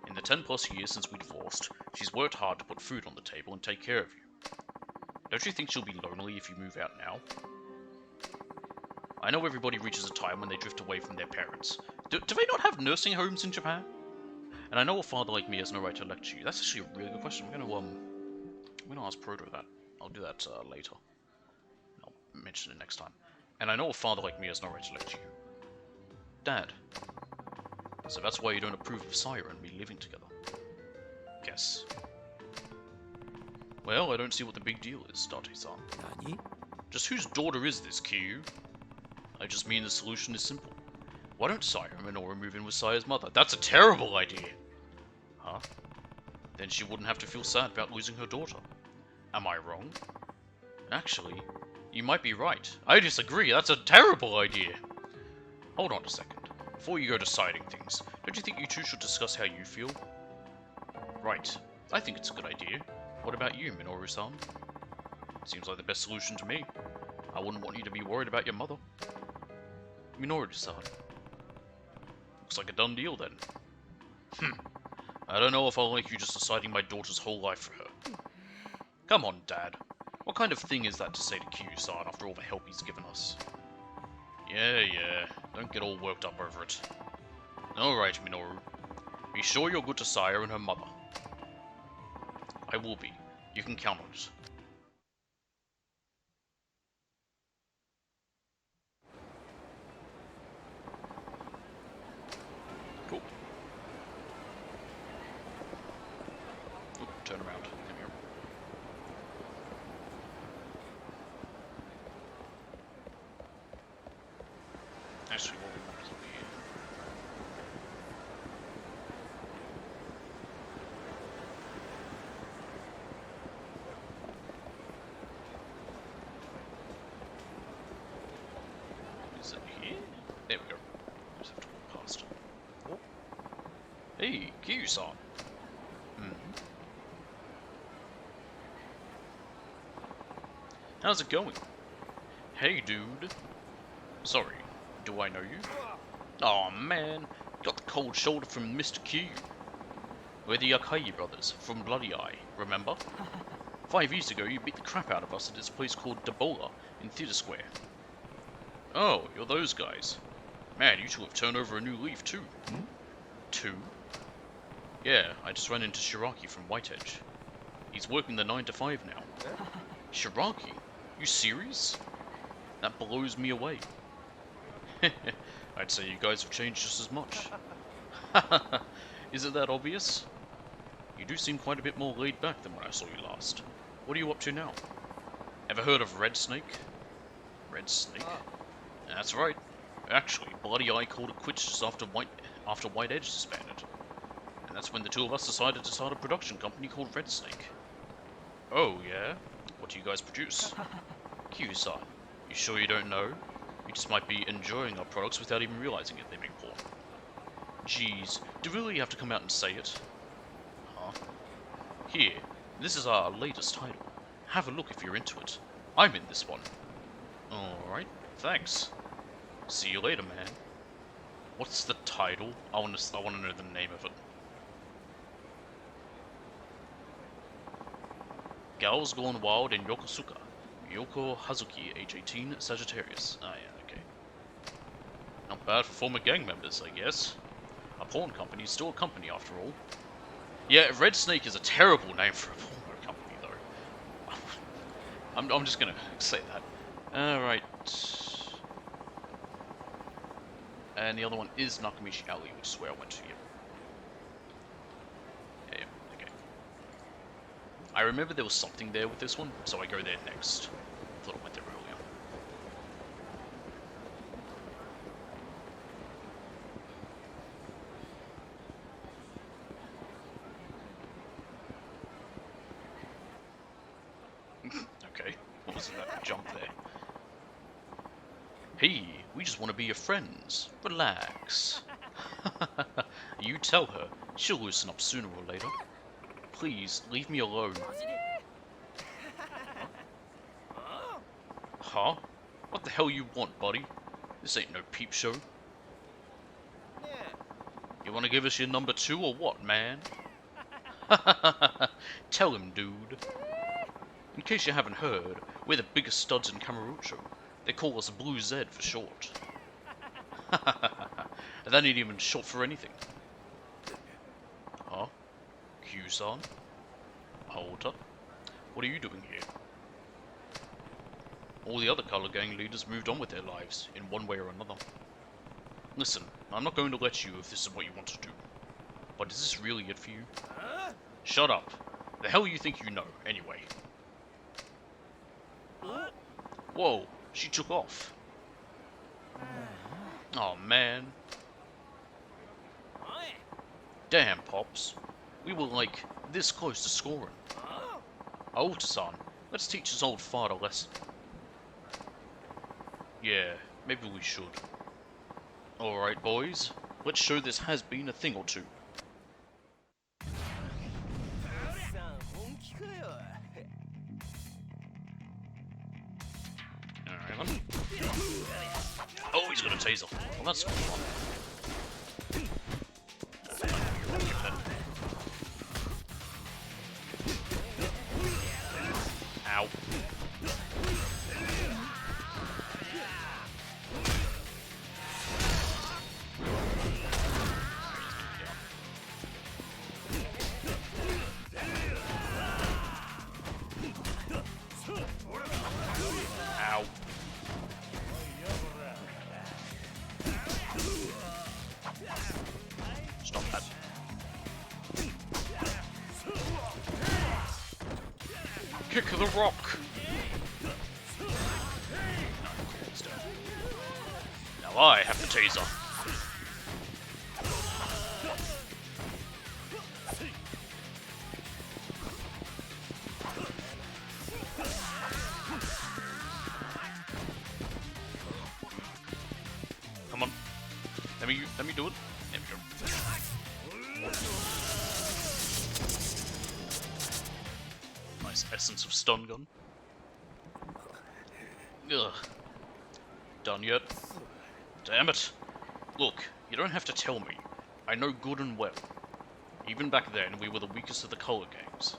In the 10+ years since we divorced, she's worked hard to put food on the table and take care of you. Don't you think she'll be lonely if you move out now? I know everybody reaches a time when they drift away from their parents. Do they not have nursing homes in Japan? And I know a father like me has no right to lecture you. That's actually a really good question. I'm gonna ask Proto that. I'll do that later. I'll mention it next time. And I know a father like me has no right to lecture you. Dad. So that's why you don't approve of Sire and me living together. Guess. Well, I don't see what the big deal is, Date-san. Nani? Just whose daughter is this, Kiryu? I just mean the solution is simple. Why don't Sire and Minoru move in with Sire's mother? That's a terrible idea! Huh? Then she wouldn't have to feel sad about losing her daughter. Am I wrong? Actually, you might be right. I disagree, that's a terrible idea! Hold on a second. Before you go deciding things, don't you think you two should discuss how you feel? Right. I think it's a good idea. What about you, Minoru-san? Seems like the best solution to me. I wouldn't want you to be worried about your mother. Minoru-san. Looks like a done deal then. I don't know if I'll like you just deciding my daughter's whole life for her. Come on, Dad. What kind of thing is that to say to Kiryu-san after all the help he's given us? Yeah. Don't get all worked up over it. Alright, Minoru. Be sure you're good to Sire and her mother. I will be. You can count on it. Cool. Oop, turn around. Come here. Actually, what we want is over here. Is it here? There we go. Just have to walk past. Oh. Hey, Kiryu-san. How's it going? Hey, dude. Sorry, do I know you? Aw, man. Got the cold shoulder from Mr. Q. We're the Yakuza brothers from Bloody Eye, remember? 5 years ago, you beat the crap out of us at this place called Debola in Theatre Square. Oh, you're those guys. Man, you two have turned over a new leaf, too. Two? Yeah, I just ran into Shiraki from Whiteedge. He's working the 9 to 5 now. Shiraki? You serious? That blows me away. I'd say you guys have changed just as much. Is it that obvious? You do seem quite a bit more laid back than when I saw you last. What are you up to now? Ever heard of Red Snake? Red Snake? That's right. Actually, Bloody Eye called it quits just after Whiteedge disbanded. And that's when the two of us decided to start a production company called Red Snake. Oh, yeah? What do you guys produce? Q-san, you sure you don't know? You just might be enjoying our products without even realizing it, they're being porn. Jeez, do we really have to come out and say it? Huh? Here, this is our latest title. Have a look if you're into it. I'm in this one. Alright, thanks. See you later, man. What's the title? I want to know the name of it. Gals Gone Wild in Yokosuka. Yoko Hazuki, age 18, Sagittarius. Ah, yeah, okay. Not bad for former gang members, I guess. A porn company is still a company, after all. Yeah, Red Snake is a terrible name for a porno company, though. I'm just gonna say that. Alright. And the other one is Nakamichi Alley, which is where I went to. Yeah, okay. I remember there was something there with this one, so I go there next. Thought I went there earlier. Okay, what was that jump there? Hey, we just want to be your friends. Relax. You tell her. She'll loosen up sooner or later. Please, leave me alone. Huh? What the hell you want, buddy? This ain't no peep show. You wanna give us your number 2 or what, man? Tell him, dude. In case you haven't heard, we're the biggest studs in Kamurocho. They call us Blue Z for short. That ain't even short for anything. Huh? Q-san? Hold up. What are you doing here? All the other color gang leaders moved on with their lives, in one way or another. Listen, I'm not going to let you if this is what you want to do. But is this really it for you? Shut up. The hell you think you know, anyway? Whoa, she took off. Oh man. Damn, Pops. We were like, this close to scoring. Aota-san, let's teach this old fart a lesson. Yeah, maybe we should. Alright, boys. Let's show this has-been a thing or two. Alright, then. Oh, he's got a taser. Well, that's fun. Ow. Ow. Stop that. Kick the rock! Now I have the taser. Come on. Let me do it. There we go. Nice essence of stun gun. Ugh. Done yet? Damn it! Look, you don't have to tell me. I know good and well. Even back then, we were the weakest of the color gangs.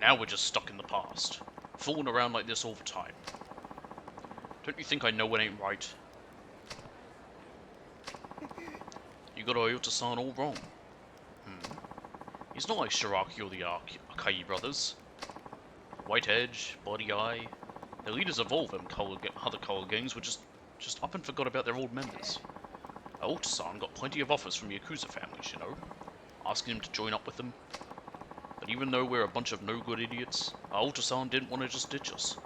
Now we're just stuck in the past. Fooling around like this all the time. Don't you think I know it ain't right? You got Aota-san all wrong. He's not like Shiraki or the Akai brothers. White Edge, Bloody Eye. The leaders of all them other color gangs were just up and forgot about their old members. Aota-san got plenty of offers from Yakuza families, you know, asking him to join up with them. But even though we're a bunch of no-good idiots, Aota-san didn't want to just ditch us.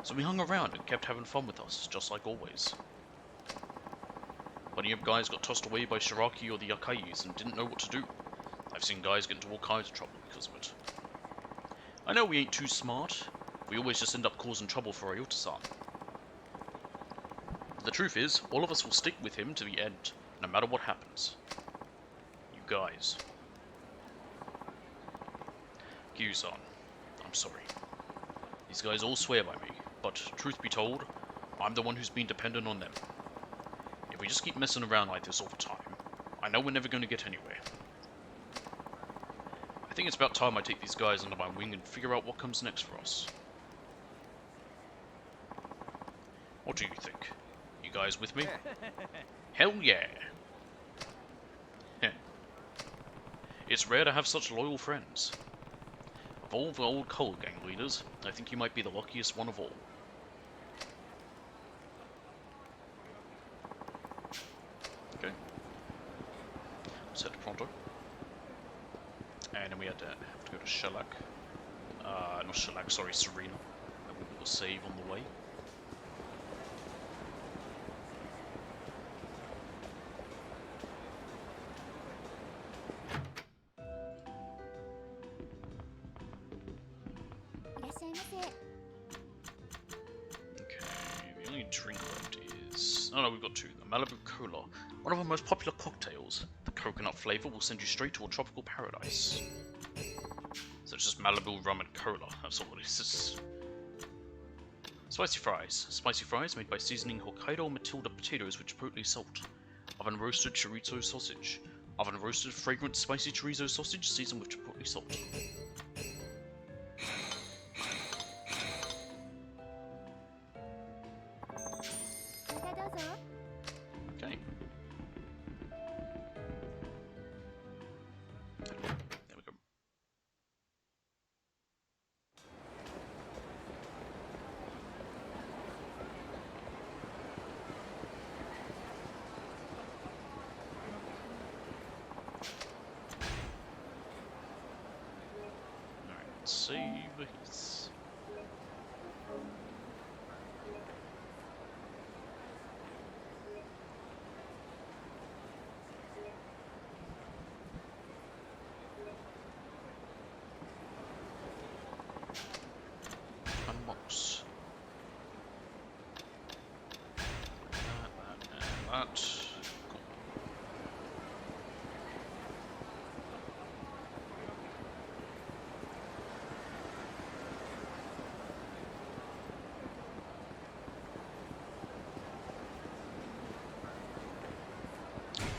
So we hung around and kept having fun with us, just like always. Plenty of guys got tossed away by Shiraki or the Akais and didn't know what to do. I've seen guys get into all kinds of trouble because of it. I know we ain't too smart. We always just end up causing trouble for Aota-san. The truth is, all of us will stick with him to the end, no matter what happens. You guys. Q-san, I'm sorry. These guys all swear by me, but truth be told, I'm the one who's been dependent on them. If we just keep messing around like this all the time, I know we're never going to get anywhere. I think it's about time I take these guys under my wing and figure out what comes next for us. What do you think? You guys with me? Hell yeah! It's rare to have such loyal friends. Of all the old Color Gang leaders, I think you might be the luckiest one of all. Okay. Let's head to Pronto. And then we have to go to Shellac. Not Shellac, sorry, Serena. And we'll do a save on the way. Okay, the only drink left is... Oh no, we've got two. The Malibu Cola. One of our most popular cocktails. The coconut flavor will send you straight to a tropical paradise. So it's just Malibu rum and cola. That's all it is. Spicy fries. Spicy fries made by seasoning Hokkaido Matilda potatoes with chipotle salt. Oven roasted chorizo sausage. Oven roasted fragrant spicy chorizo sausage seasoned with chipotle salt. Okay. There we go. Alright, save his. Unbox. That. Cool.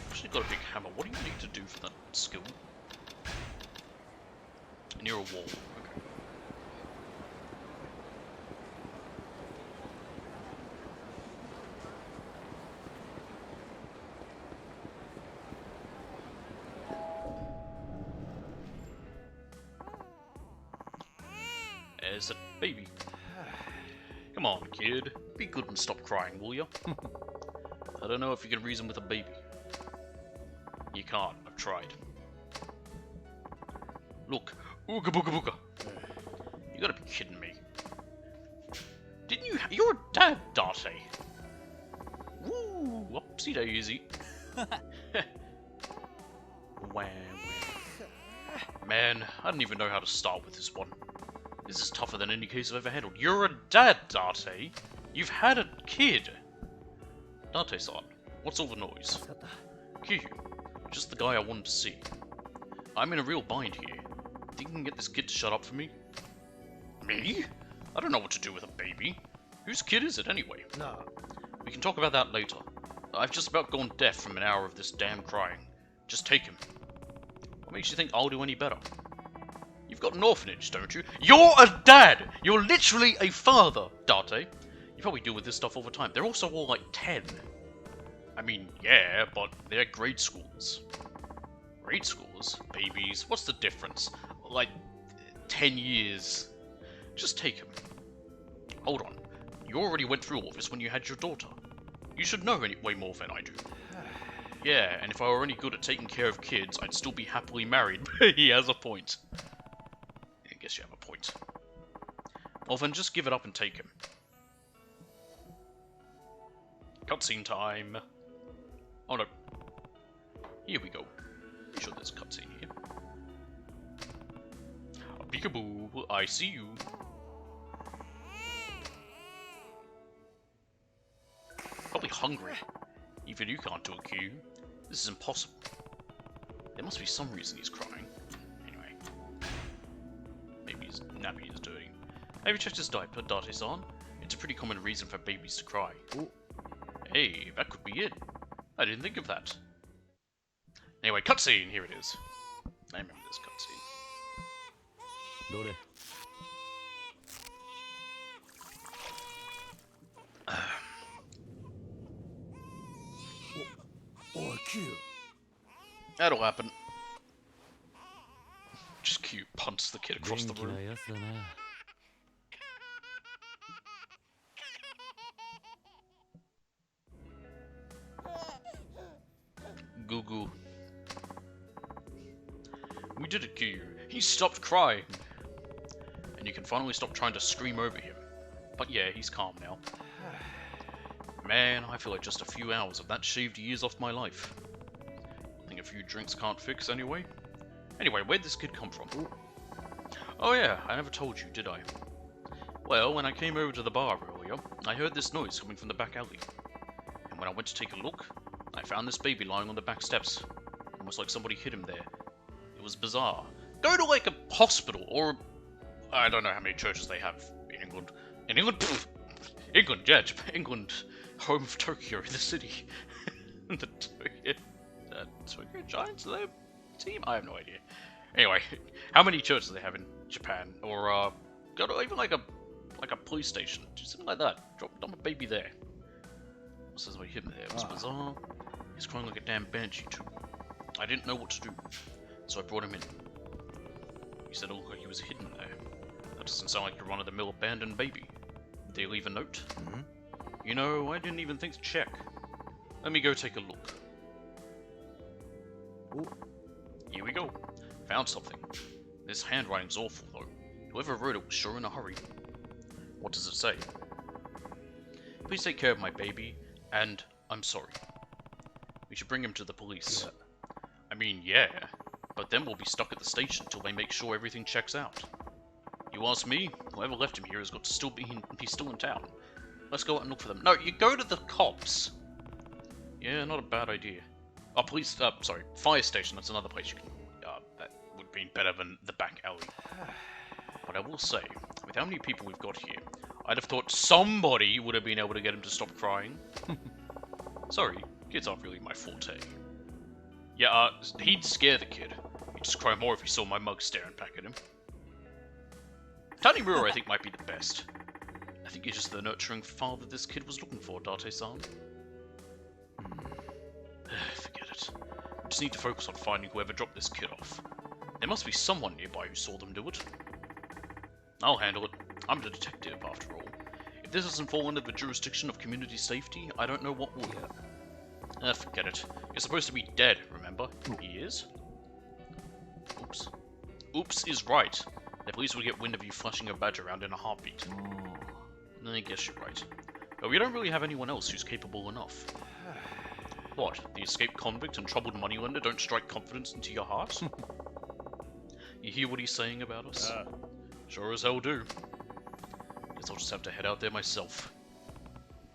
Actually got a big hammer. What do you need to do for that skill? Near a wall. Okay. There's a baby. Come on, kid. Be good and stop crying, will you? I don't know if you can reason with a baby. You can't. I've tried. Look. Ooga booga booga. You gotta be kidding me. Didn't you... You're a dad, Date. Woo! Whoopsie daisy. Wow. Man, I don't even know how to start with this one. This is tougher than any case I've ever handled. You're a dad, Date. You've had a kid. Date-san, what's all the noise? Kiryu, just the guy I wanted to see. I'm in a real bind here. Think you can get this kid to shut up for me? Me? I don't know what to do with a baby. Whose kid is it anyway? No. We can talk about that later. I've just about gone deaf from an hour of this damn crying. Just take him. What makes you think I'll do any better? You've got an orphanage, don't you? You're a dad! You're literally a father, Date. You probably deal with this stuff all the time. They're also all like 10. I mean, yeah, but they're grade schools. Grade schools? Babies? What's the difference? Like, 10 years. Just take him. Hold on. You already went through all this when you had your daughter. You should know way more than I do. Yeah, and if I were any good at taking care of kids, I'd still be happily married. He has a point. I guess you have a point. Well then, just give it up and take him. Cutscene time. Oh no. Here we go. Be sure there's a cutscene here. Peekaboo, I see you. Probably hungry. Even you can't do a queue. This is impossible. There must be some reason he's crying. Anyway. Maybe his nappy is dirty. Have you checked his diaper, Date-san? It's a pretty common reason for babies to cry. Ooh. Hey, that could be it. I didn't think of that. Anyway, cutscene, here it is. I remember this cutscene. That'll happen. Just cute punts the kid across the room. Goo. We did it, Kyu. He stopped crying. And you can finally stop trying to scream over him. But yeah, he's calm now. Man, I feel like just a few hours of that shaved years off my life. I think a few drinks can't fix anyway. Anyway, where'd this kid come from? Oh yeah, I never told you, did I? Well, when I came over to the bar earlier, I heard this noise coming from the back alley. And when I went to take a look, I found this baby lying on the back steps. Almost like somebody hit him there. It was bizarre. Go to like a hospital or I don't know how many churches they have in England. In England? Pfft. England, yeah, Japan, England, home of Tokyo, the city. The Tokyo Giants, are they a team? I have no idea. Anyway, how many churches do they have in Japan? Or go to even like a police station, do something like that. Drop a baby there. Says we hit him there. It was bizarre. He's crying like a damn banshee too. I didn't know what to do, so I brought him in. He said it looked like he was hidden there. That doesn't sound like your run-of-the-mill abandoned baby. Did they leave a note? You know, I didn't even think to check. Let me go take a look. Ooh. Here we go. Found something. This handwriting's awful though. Whoever wrote it was sure in a hurry. What does it say? Please take care of my baby, and I'm sorry. We should bring him to the police. Yeah. I mean, yeah, but then we'll be stuck at the station until they make sure everything checks out. You ask me, whoever left him here has got to still be still in town. Let's go out and look for them. No, you go to the cops. Yeah, not a bad idea. Oh, police, sorry, fire station, that's another place you can, that would be better than the back alley. But I will say, with how many people we've got here, I'd have thought somebody would have been able to get him to stop crying. Sorry, kids aren't really my forte. Yeah, he'd scare the kid. He'd just cry more if he saw my mug staring back at him. Tanimura, I think, might be the best. I think you're just the nurturing father this kid was looking for, Date-san. Forget it. We just need to focus on finding whoever dropped this kid off. There must be someone nearby who saw them do it. I'll handle it. I'm the detective, after all. If this doesn't fall under the jurisdiction of community safety, I don't know what will. Forget it. You're supposed to be dead, remember? He is? Oops. Oops is right. The police would get wind of you flashing a badge around in a heartbeat. I guess you're right. But we don't really have anyone else who's capable enough. What? The escaped convict and troubled moneylender don't strike confidence into your heart? You hear what he's saying about us? Sure as hell do. Guess I'll just have to head out there myself.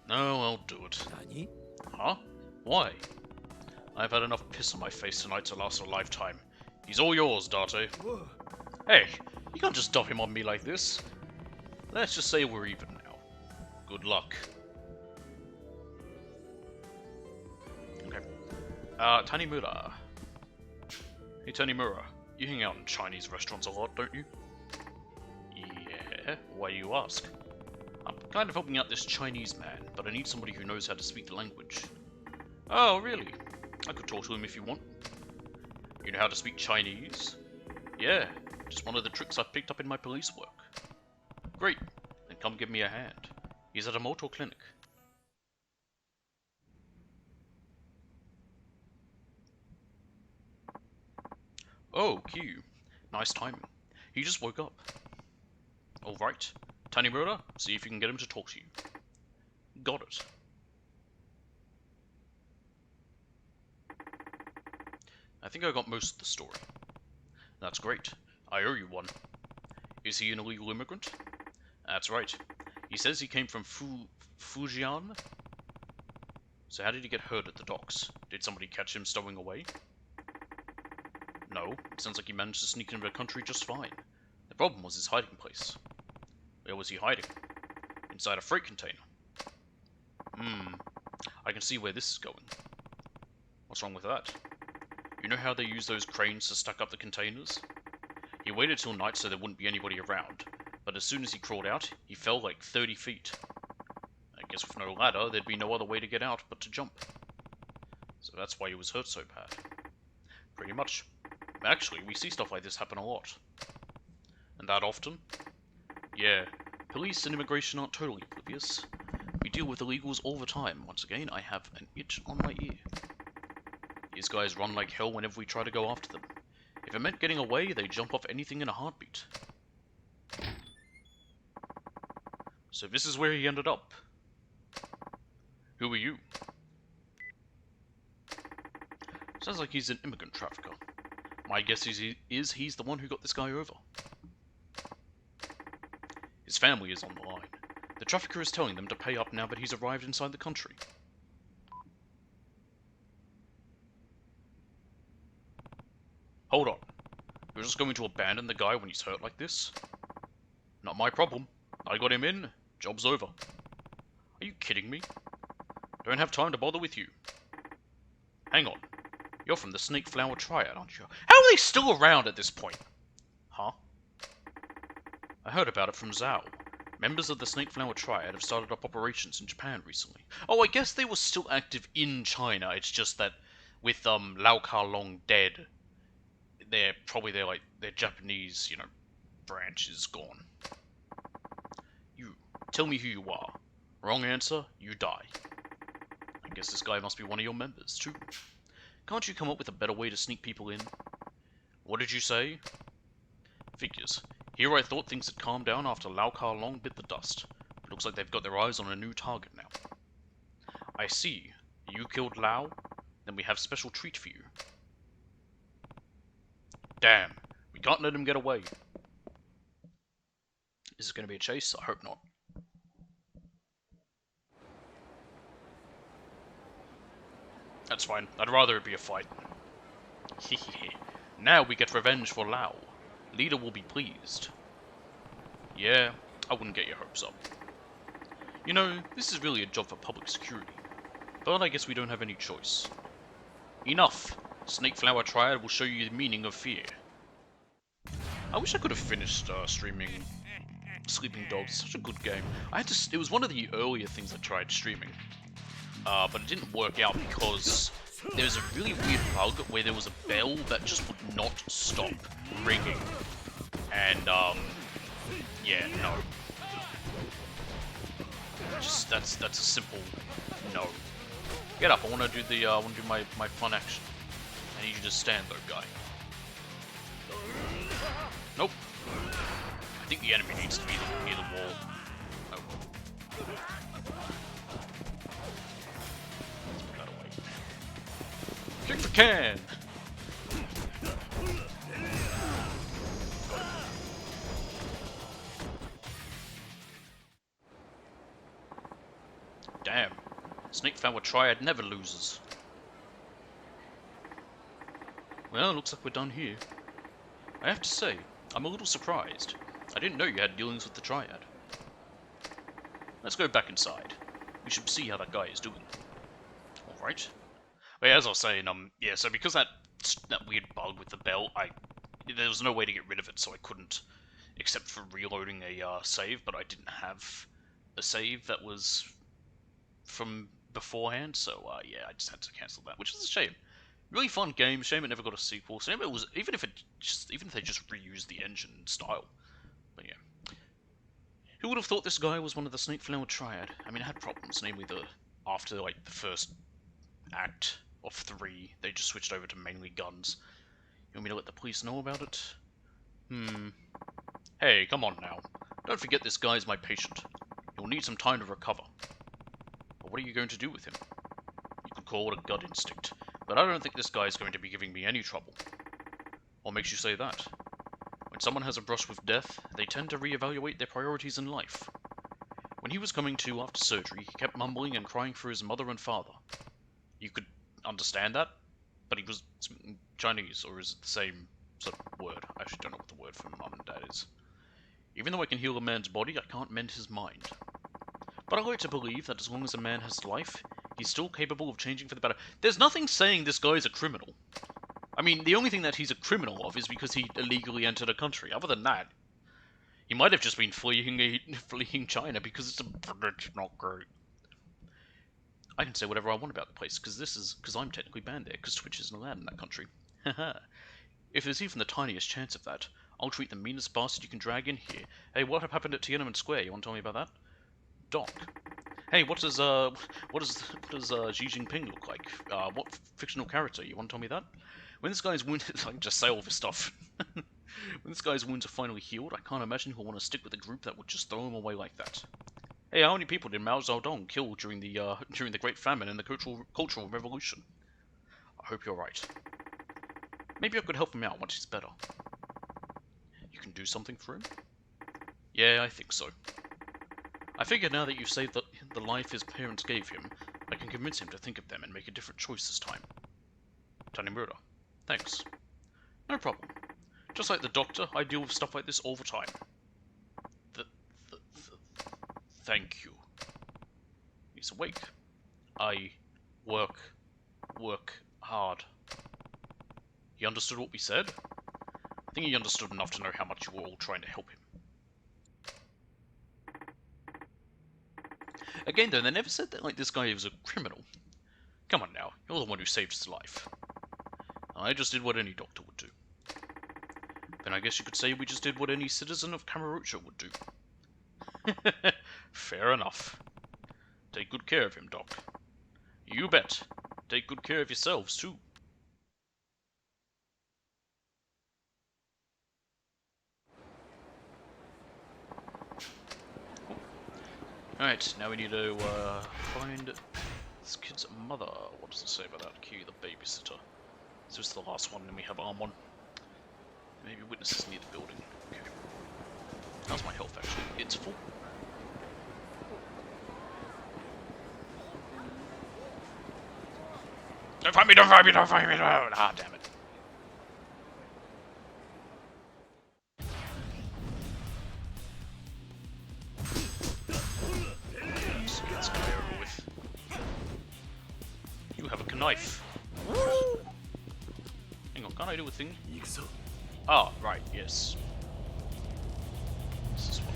No, I'll do it. Huh? Why? I've had enough piss on my face tonight to last a lifetime. He's all yours, Date. Hey, you can't just dump him on me like this. Let's just say we're even now. Good luck. Okay. Tanimura. Hey, Tanimura. You hang out in Chinese restaurants a lot, don't you? Yeah, why do you ask? I'm kind of helping out this Chinese man, but I need somebody who knows how to speak the language. Oh, really? I could talk to him if you want. You know how to speak Chinese? Yeah, just one of the tricks I've picked up in my police work. Great, then come give me a hand. He's at a motor clinic. Oh, Q. Nice timing. He just woke up. Alright. Tanimura, see if you can get him to talk to you. Got it. I think I got most of the story. That's great. I owe you one. Is he an illegal immigrant? That's right. He says he came from Fujian? So how did he get hurt at the docks? Did somebody catch him stowing away? No, it sounds like he managed to sneak into the country just fine. The problem was his hiding place. Where was he hiding? Inside a freight container. I can see where this is going. What's wrong with that? You know how they use those cranes to stack up the containers? He waited till night so there wouldn't be anybody around, but as soon as he crawled out, he fell like 30 feet. I guess with no ladder, there'd be no other way to get out but to jump. So that's why he was hurt so bad. Pretty much. Actually, we see stuff like this happen a lot. That often? Yeah, police and immigration aren't totally oblivious. We deal with illegals all the time. Once again, I have an itch on my ear. These guys run like hell whenever we try to go after them. If it meant getting away, they jump off anything in a heartbeat. So this is where he ended up. Who are you? Sounds like he's an immigrant trafficker. My guess is he's the one who got this guy over. His family is on the line. The trafficker is telling them to pay up now that he's arrived inside the country. Hold on. You're just going to abandon the guy when he's hurt like this? Not my problem. I got him in. Job's over. Are you kidding me? Don't have time to bother with you. Hang on. You're from the Snake Flower Triad, aren't you? How are they still around at this point? Huh? I heard about it from Zhao. Members of the Snake Flower Triad have started up operations in Japan recently. Oh, I guess they were still active in China. It's just that with Lau Ka Long dead, their Japanese, branch is gone. You tell me who you are. Wrong answer, you die. I guess this guy must be one of your members too. Can't you come up with a better way to sneak people in? What did you say? Figures. Here I thought things had calmed down after Lau Ka Long bit the dust. But looks like they've got their eyes on a new target now. I see. You killed Lau? Then we have special treat for you. Damn. We can't let him get away. Is this going to be a chase? I hope not. That's fine. I'd rather it be a fight. Hehehe. Now we get revenge for Lau. Leader will be pleased. Yeah, I wouldn't get your hopes up. You know, this is really a job for public security. But I guess we don't have any choice. Enough! Snake Flower Triad will show you the meaning of fear. I wish I could have finished streaming Sleeping Dogs. Such a good game. It was one of the earlier things I tried streaming. But it didn't work out because there was a really weird bug where there was a bell that just would not stop ringing. And, yeah, no. Just, that's a simple no. Get up, I wanna do my fun action. I need you to stand though, guy. Nope. I think the enemy needs to be near the wall. Oh. Let's put that away. Kick the can! Damn. Snake Flower Triad never loses. Well, looks like we're done here. I have to say, I'm a little surprised. I didn't know you had dealings with the Triad. Let's go back inside. We should see how that guy is doing. Alright. Well, as I was saying, yeah, so because that weird bug with the bell, there was no way to get rid of it, so I couldn't, except for reloading a save, but I didn't have a save that was from beforehand, so yeah, I just had to cancel that, which is a shame. Really fun game. Shame it never got a sequel. Shame it was even if they just reused the engine style. But yeah, who would have thought this guy was one of the Snake Flower Triad? I mean, it had problems, namely after the first act of 3, they just switched over to mainly guns. You want me to let the police know about it? Hey, come on now. Don't forget this guy's my patient. He'll need some time to recover. But what are you going to do with him? You could call it a gut instinct. But I don't think this guy is going to be giving me any trouble. What makes you say that? When someone has a brush with death, they tend to reevaluate their priorities in life. When he was coming to after surgery, he kept mumbling and crying for his mother and father. You could understand that, but he was Chinese, or is it the same sort of word? I actually don't know what the word for mum and dad is. Even though I can heal a man's body, I can't mend his mind. But I like to believe that as long as a man has life, he's still capable of changing for the better. There's nothing saying this guy's a criminal. I mean, the only thing that he's a criminal of is because he illegally entered a country. Other than that, he might have just been fleeing China because it's not great. I can say whatever I want about the place because I'm technically banned there because Twitch isn't allowed in that country. Haha. If there's even the tiniest chance of that, I'll treat the meanest bastard you can drag in here. Hey, what happened at Tiananmen Square? You want to tell me about that? Doc. Hey, what does Xi Jinping look like? What fictional character? You want to tell me that? When this guy's wound, I can just say all this stuff. When this guy's wounds are finally healed, I can't imagine he'll want to stick with a group that would just throw him away like that. Hey, how many people did Mao Zedong kill during the Great Famine and the Cultural Revolution? I hope you're right. Maybe I could help him out once he's better. You can do something for him? Yeah, I think so. I figure now that you've saved the life his parents gave him, I can convince him to think of them and make a different choice this time. Tanimura, thanks. No problem. Just like the doctor, I deal with stuff like this all the time. Thank you. He's awake. I work hard. He understood what we said? I think he understood enough to know how much you were all trying to help him. Again though, they never said that like this guy was a criminal. Come on now, you're the one who saved his life. I just did what any doctor would do. Then I guess you could say we just did what any citizen of Kamurocho would do. Fair enough. Take good care of him, Doc. You bet. Take good care of yourselves, too. Alright, now we need to find this kid's mother. What does it say about that? Key, the babysitter. So this is the last one, and we have arm on. Maybe witnesses near the building. Okay. How's my health, actually? It's full. Don't find me, don't find me, don't find me, don't! Ah, damn it. Let's get this guy over with. You have a knife. Hang on, can't I do a thing? Ah, right, yes. What's this one?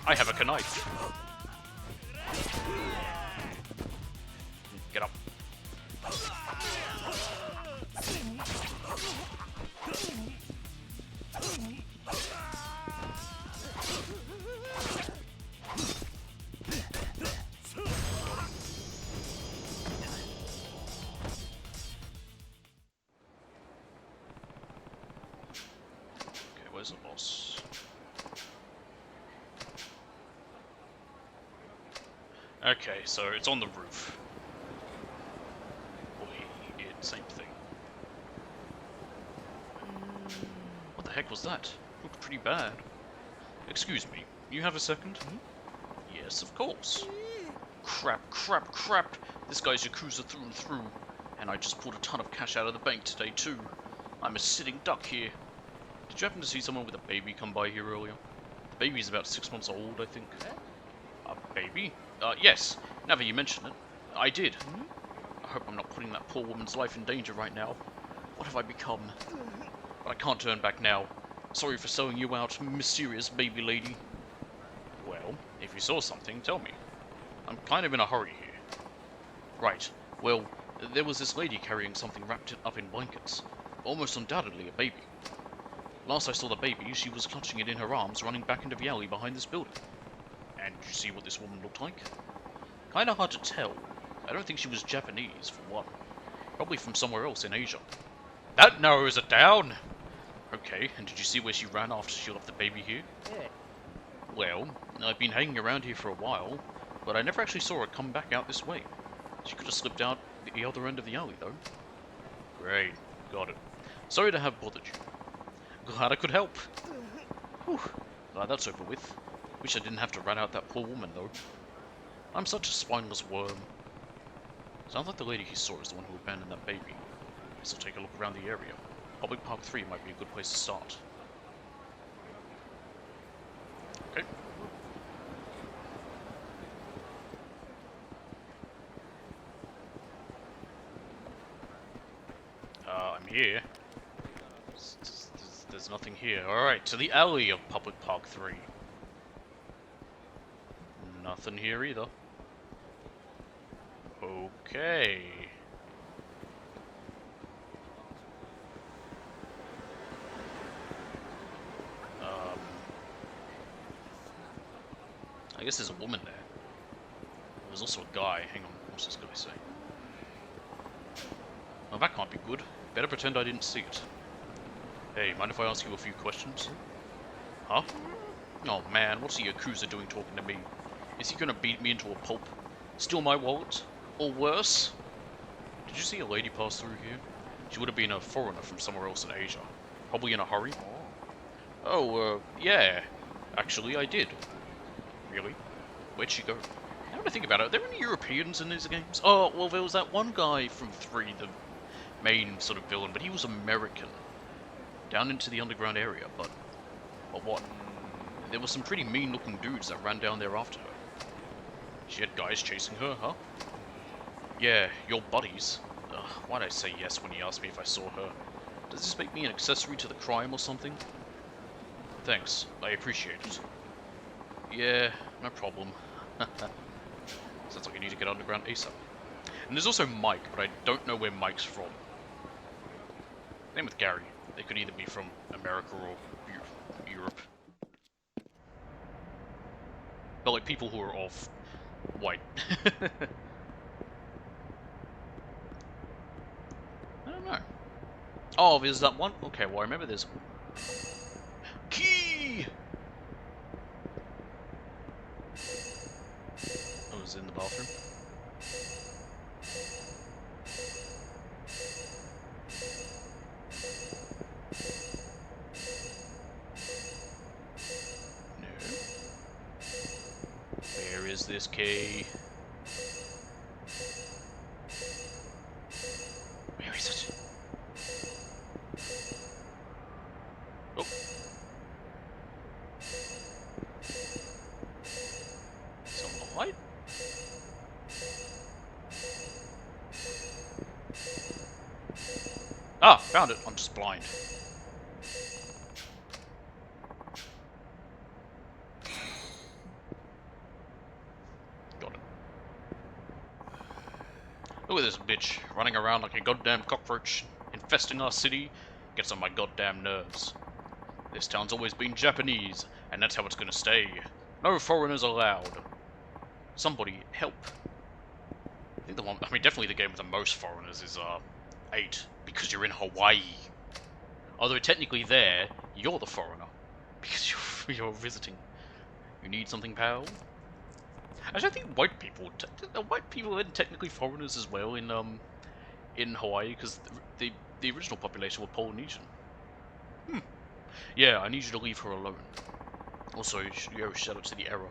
I have a knife. Get up. Okay, where's the boss? Okay, so it's on the roof. Or he, it, same thing. What the heck was that? Looked pretty bad. Excuse me, you have a second? Yes, of course. Crap, crap, crap! This guy's Yakuza through and through. And I just pulled a ton of cash out of the bank today too. I'm a sitting duck here. Did you happen to see someone with a baby come by here earlier? The baby's about 6 months old, I think. A baby? Yes. Now that you mention it, I did. I hope I'm not putting that poor woman's life in danger right now. What have I become? But I can't turn back now. Sorry for selling you out, mysterious baby lady. Well, if you saw something, tell me. I'm kind of in a hurry here. Right. Well, there was this lady carrying something wrapped up in blankets. Almost undoubtedly a baby. Last I saw the baby, she was clutching it in her arms, running back into the alley behind this building. And did you see what this woman looked like? Kinda hard to tell. I don't think she was Japanese, for one. Probably from somewhere else in Asia. That narrows it down! Okay, and did you see where she ran after she left the baby here? Well, I've been hanging around here for a while, but I never actually saw her come back out this way. She could have slipped out the other end of the alley, though. Great, got it. Sorry to have bothered you. Glad I could help. Whew, glad that's over with. Wish I didn't have to rat out that poor woman, though. I'm such a spineless worm. Sounds like the lady he saw is the one who abandoned that baby. Guess I'll take a look around the area. Public Park 3 might be a good place to start. Okay. I'm here. There's nothing here. Alright, to the alley of Public Park 3. Nothing here either. Okay. I guess there's a woman there. There's also a guy. Hang on, what's this guy say? Well, that can't be good. Better pretend I didn't see it. Hey, mind if I ask you a few questions? Huh? Oh man, what's the Yakuza doing talking to me? Is he gonna beat me into a pulp? Steal my wallet? Or worse? Did you see a lady pass through here? She would have been a foreigner from somewhere else in Asia. Probably in a hurry. Oh, yeah. Actually, I did. Really? Where'd she go? Now that I think about it, are there any Europeans in these games? Oh, well, there was that one guy from 3, the main sort of villain, but he was American. Down into the underground area, but what? There were some pretty mean-looking dudes that ran down there after her. She had guys chasing her, huh? Yeah, your buddies. Why'd I say yes when he asked me if I saw her? Does this make me an accessory to the crime or something? Thanks, I appreciate it. Yeah, no problem. Sounds like you need to get underground ASAP. And there's also Mike, but I don't know where Mike's from. Same with Gary. They could either be from America or Europe. But like people who are of white. I don't know. Oh, there's that one? Okay, well I remember there's... Key! I was in the bathroom. No. Where is this key? Where is it? Oh. It's on the light? Ah, found it. I'm just blind. Got it. Look at this bitch, running around like a goddamn cockroach, infesting our city, gets on my goddamn nerves. This town's always been Japanese, and that's how it's gonna stay. No foreigners allowed. Somebody help. I think the one, I mean definitely the game with the most foreigners is 8, because you're in Hawaii. Although technically there, you're the foreigner, because you're visiting. You need something, pal? Actually, I think white people are technically foreigners as well in Hawaii, because the original population were Polynesian. Yeah, I need you to leave her alone. Also, shout out to the error.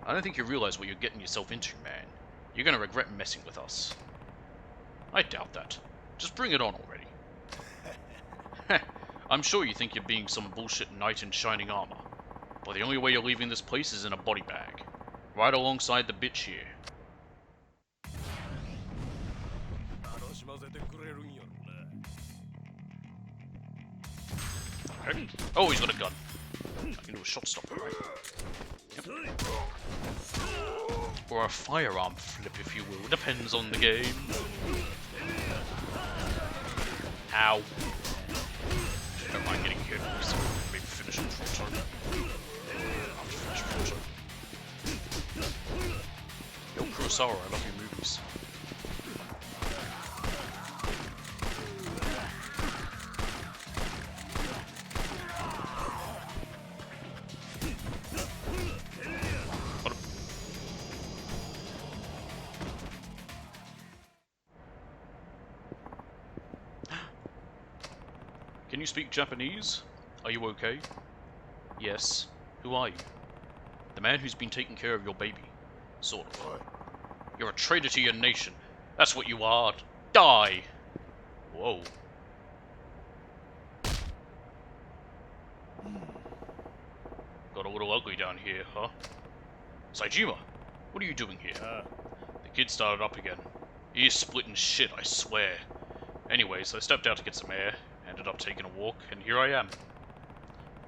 I don't think you realize what you're getting yourself into, man. You're gonna regret messing with us. I doubt that. Just bring it on already. I'm sure you think you're being some bullshit knight in shining armor, but the only way you're leaving this place is in a body bag, right alongside the bitch here. Okay. Oh, he's got a gun. I can do a shot stopper, right? Yep. Or a firearm flip, if you will. Depends on the game. Ow. Don't mind getting hit. Maybe finish it pronto. I'll finish pronto. Yo, Kurosawa, I love your movies. Can you speak Japanese? Are you okay? Yes. Who are you? The man who's been taking care of your baby. Sort of. You're a traitor to your nation. That's what you are. Die! Whoa. Got a little ugly down here, huh? Saejima, what are you doing here? The kid started up again. He is splitting shit, I swear. Anyways, I stepped out to get some air, ended up taking a walk, and here I am.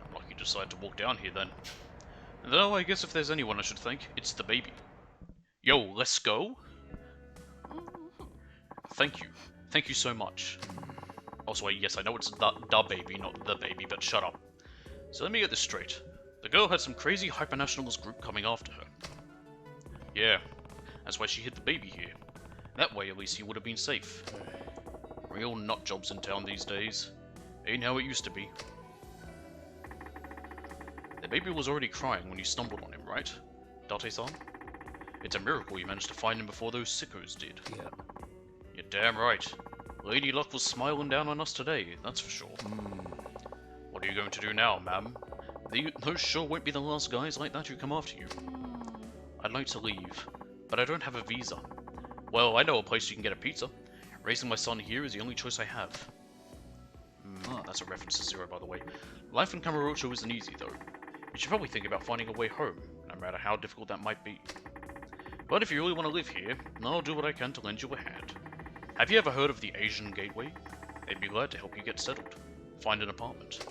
I'm lucky you decided to walk down here then. Though I guess if there's anyone I should thank, it's the baby. Yo, let's go? thank you. Thank you so much. Also, yes, I know it's the baby, not the baby, but shut up. So let me get this straight. The girl had some crazy hyper-nationalist group coming after her. Yeah, that's why she hid the baby here. That way, at least he would have been safe. Real nut jobs in town these days. Ain't how it used to be. The baby was already crying when you stumbled on him, right? Date-san? It's a miracle you managed to find him before those sickos did. Yeah. You're damn right. Lady Luck was smiling down on us today, that's for sure. What are you going to do now, ma'am? Those sure won't be the last guys like that who come after you. I'd like to leave, but I don't have a visa. Well, I know a place you can get a pizza. Raising my son here is the only choice I have. That's a reference to Zero, by the way. Life in Kamurocho isn't easy, though. You should probably think about finding a way home, no matter how difficult that might be. But if you really want to live here, I'll do what I can to lend you a hand. Have you ever heard of the Asian Gateway? They'd be glad to help you get settled. Find an apartment.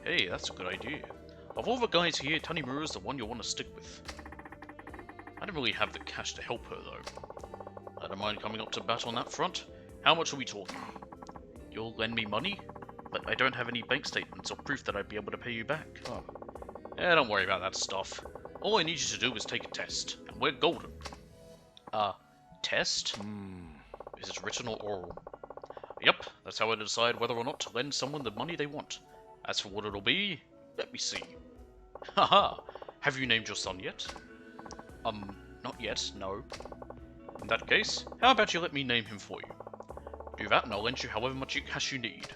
Hey, that's a good idea. Of all the guys here, Tanimura's the one you'll want to stick with. I don't really have the cash to help her, though. I don't mind coming up to bat on that front. How much are we talking? You'll lend me money? But I don't have any bank statements or proof that I'd be able to pay you back. Oh. Yeah, don't worry about that stuff. All I need you to do is take a test, and we're golden. Test? Is it written or oral? Yep, that's how I decide whether or not to lend someone the money they want. As for what it'll be, let me see. Haha! Have you named your son yet? Not yet, no. In that case, how about you let me name him for you? Do that and I'll lend you however much cash you need.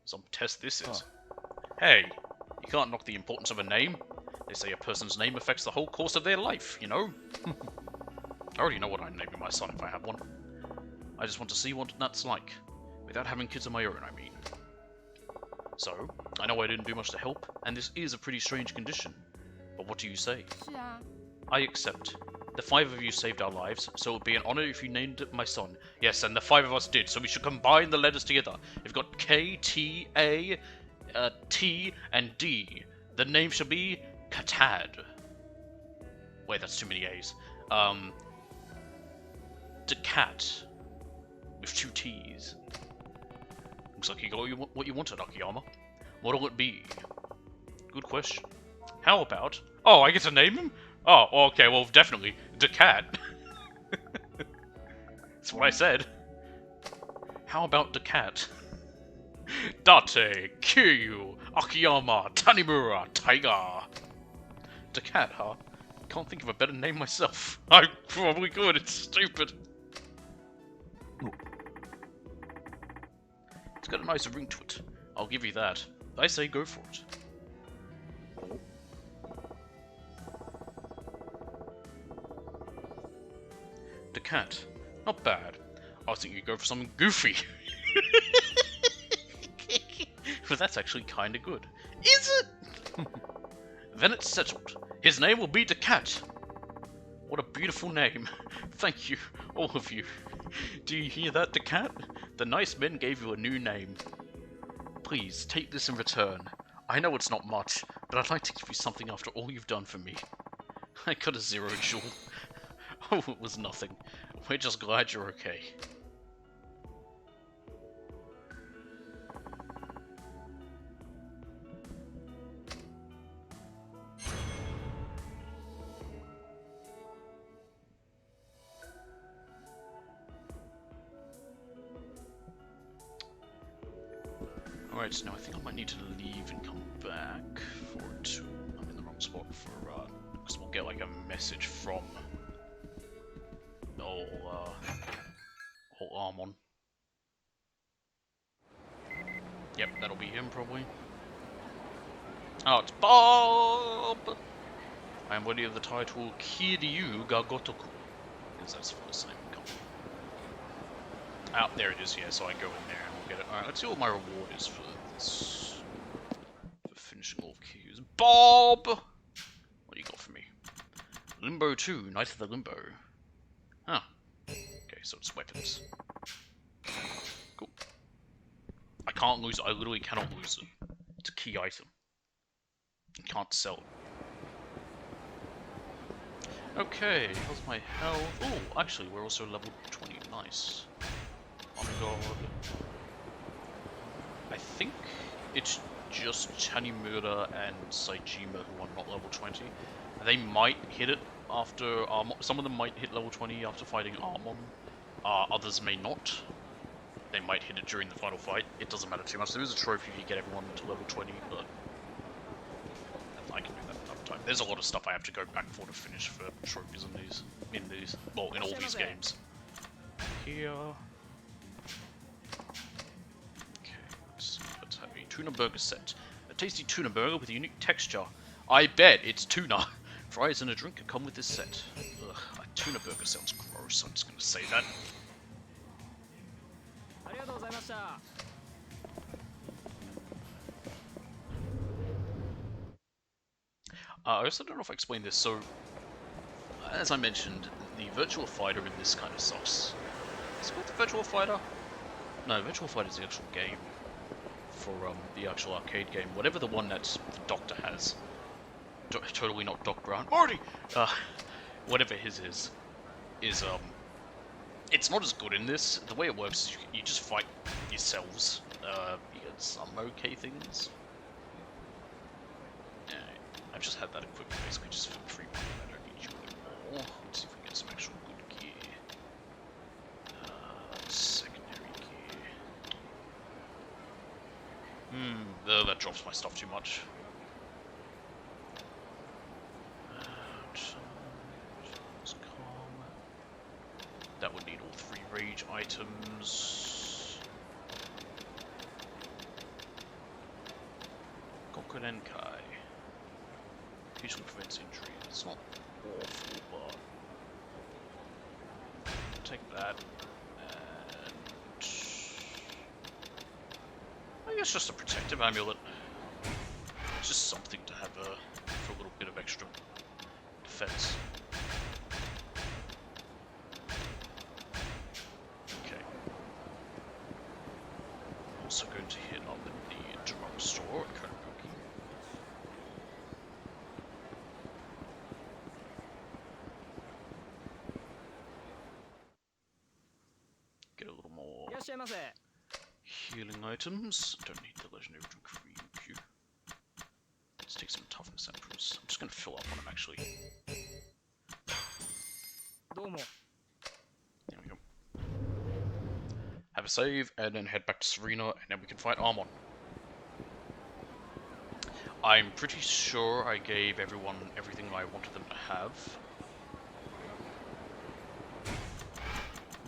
Some test this is. Hey, you can't knock the importance of a name. They say a person's name affects the whole course of their life, you know? I already know what I'm naming my son if I have one. I just want to see what that's like. Without having kids of my own, I mean. So, I know I didn't do much to help, and this is a pretty strange condition. But what do you say? I accept. The 5 of you saved our lives, so it would be an honor if you named my son. Yes, and the 5 of us did, so we should combine the letters together. We've got K, T, A, T, and D. The name should be Katad. Wait, that's too many A's. Decat. With 2 T's. Looks like you got what you wanted, Akiyama. What'll it be? Good question. How about... Oh, I get to name him? Oh, okay, well, definitely. Decat. That's what I said. How about Decat? Date, Kiryu, Akiyama, Tanimura, Taiga. Decat, huh? Can't think of a better name myself. I probably could, it's stupid. It's got a nice ring to it. I'll give you that. I say go for it. The cat. Not bad. I think you go for something goofy. But that's actually kinda good. Is it? Then it's settled. His name will be the cat. What a beautiful name. Thank you, all of you. Do you hear that, the cat? The nice men gave you a new name. Please, take this in return. I know it's not much, but I'd like to give you something after all you've done for me. I got a 0 jewel. Oh, it was nothing. We're just glad you're okay. Alright, now I think I might need to leave and come back for two. I'm in the wrong spot for, because we'll get like a message from old Armon. Yep, that'll be him probably. Oh, it's Bob! I am worthy of the title Kiryu ga Gotoku, because that's for the same company. Ah, there it is, yeah, so I go in there and we'll get it. Alright, let's see what my reward is for this. For finishing all of Kiryu's. Bob! What do you got for me? Limbo 2, Knight of the Limbo. Huh. Okay, so it's weapons. Cool. I can't lose it, I literally cannot lose it. It's a key item. You can't sell it. Okay, how's my health? Oh, actually, we're also level 20. Nice. Oh my god. I think it's just Tanimura and Saijima who are not level 20. They might hit it after some of them might hit level 20 after fighting Armon. Others may not. They might hit it during the final fight. It doesn't matter too much. There is a trophy if you get everyone to level 20, but I can do that another time. There's a lot of stuff I have to go back for to finish for trophies in these, well, in all these games. Here. Let's have a tuna burger set. A tasty tuna burger with a unique texture. I bet it's tuna. Fries and a drink come with this set. Ugh, a tuna burger sounds gross, I'm just gonna say that. I also don't know if I explained this, so as I mentioned, the Virtual Fighter in this kind of sucks. Is it called the Virtual Fighter? No, Virtual Fighter is the actual game. For the actual arcade game, whatever the one that the Doctor has. Totally not Doc Brown. Marty! Whatever his is it's not as good in this. The way it works is you just fight yourselves. You get some okay things. I've just had that equipped basically just for free money. I don't need you anymore. Let's see if we can get some actual good gear. Secondary gear. That drops my stuff too much. That would need all 3 rage items. Gokurenkai. Occasionally prevents injury. It's not awful, but I'll take that. And I guess just a protective amulet. It's just something to have for a little bit of extra defense. Okay. Also going to hit up in the drugstore at Konobuki. Get a little more healing items. Don't need the legendary drink for you. Let's take some toughness samples. I'm just going to fill up on them actually. There we go. Have a save, and then head back to Serena, and then we can fight Armon. I'm pretty sure I gave everyone everything I wanted them to have.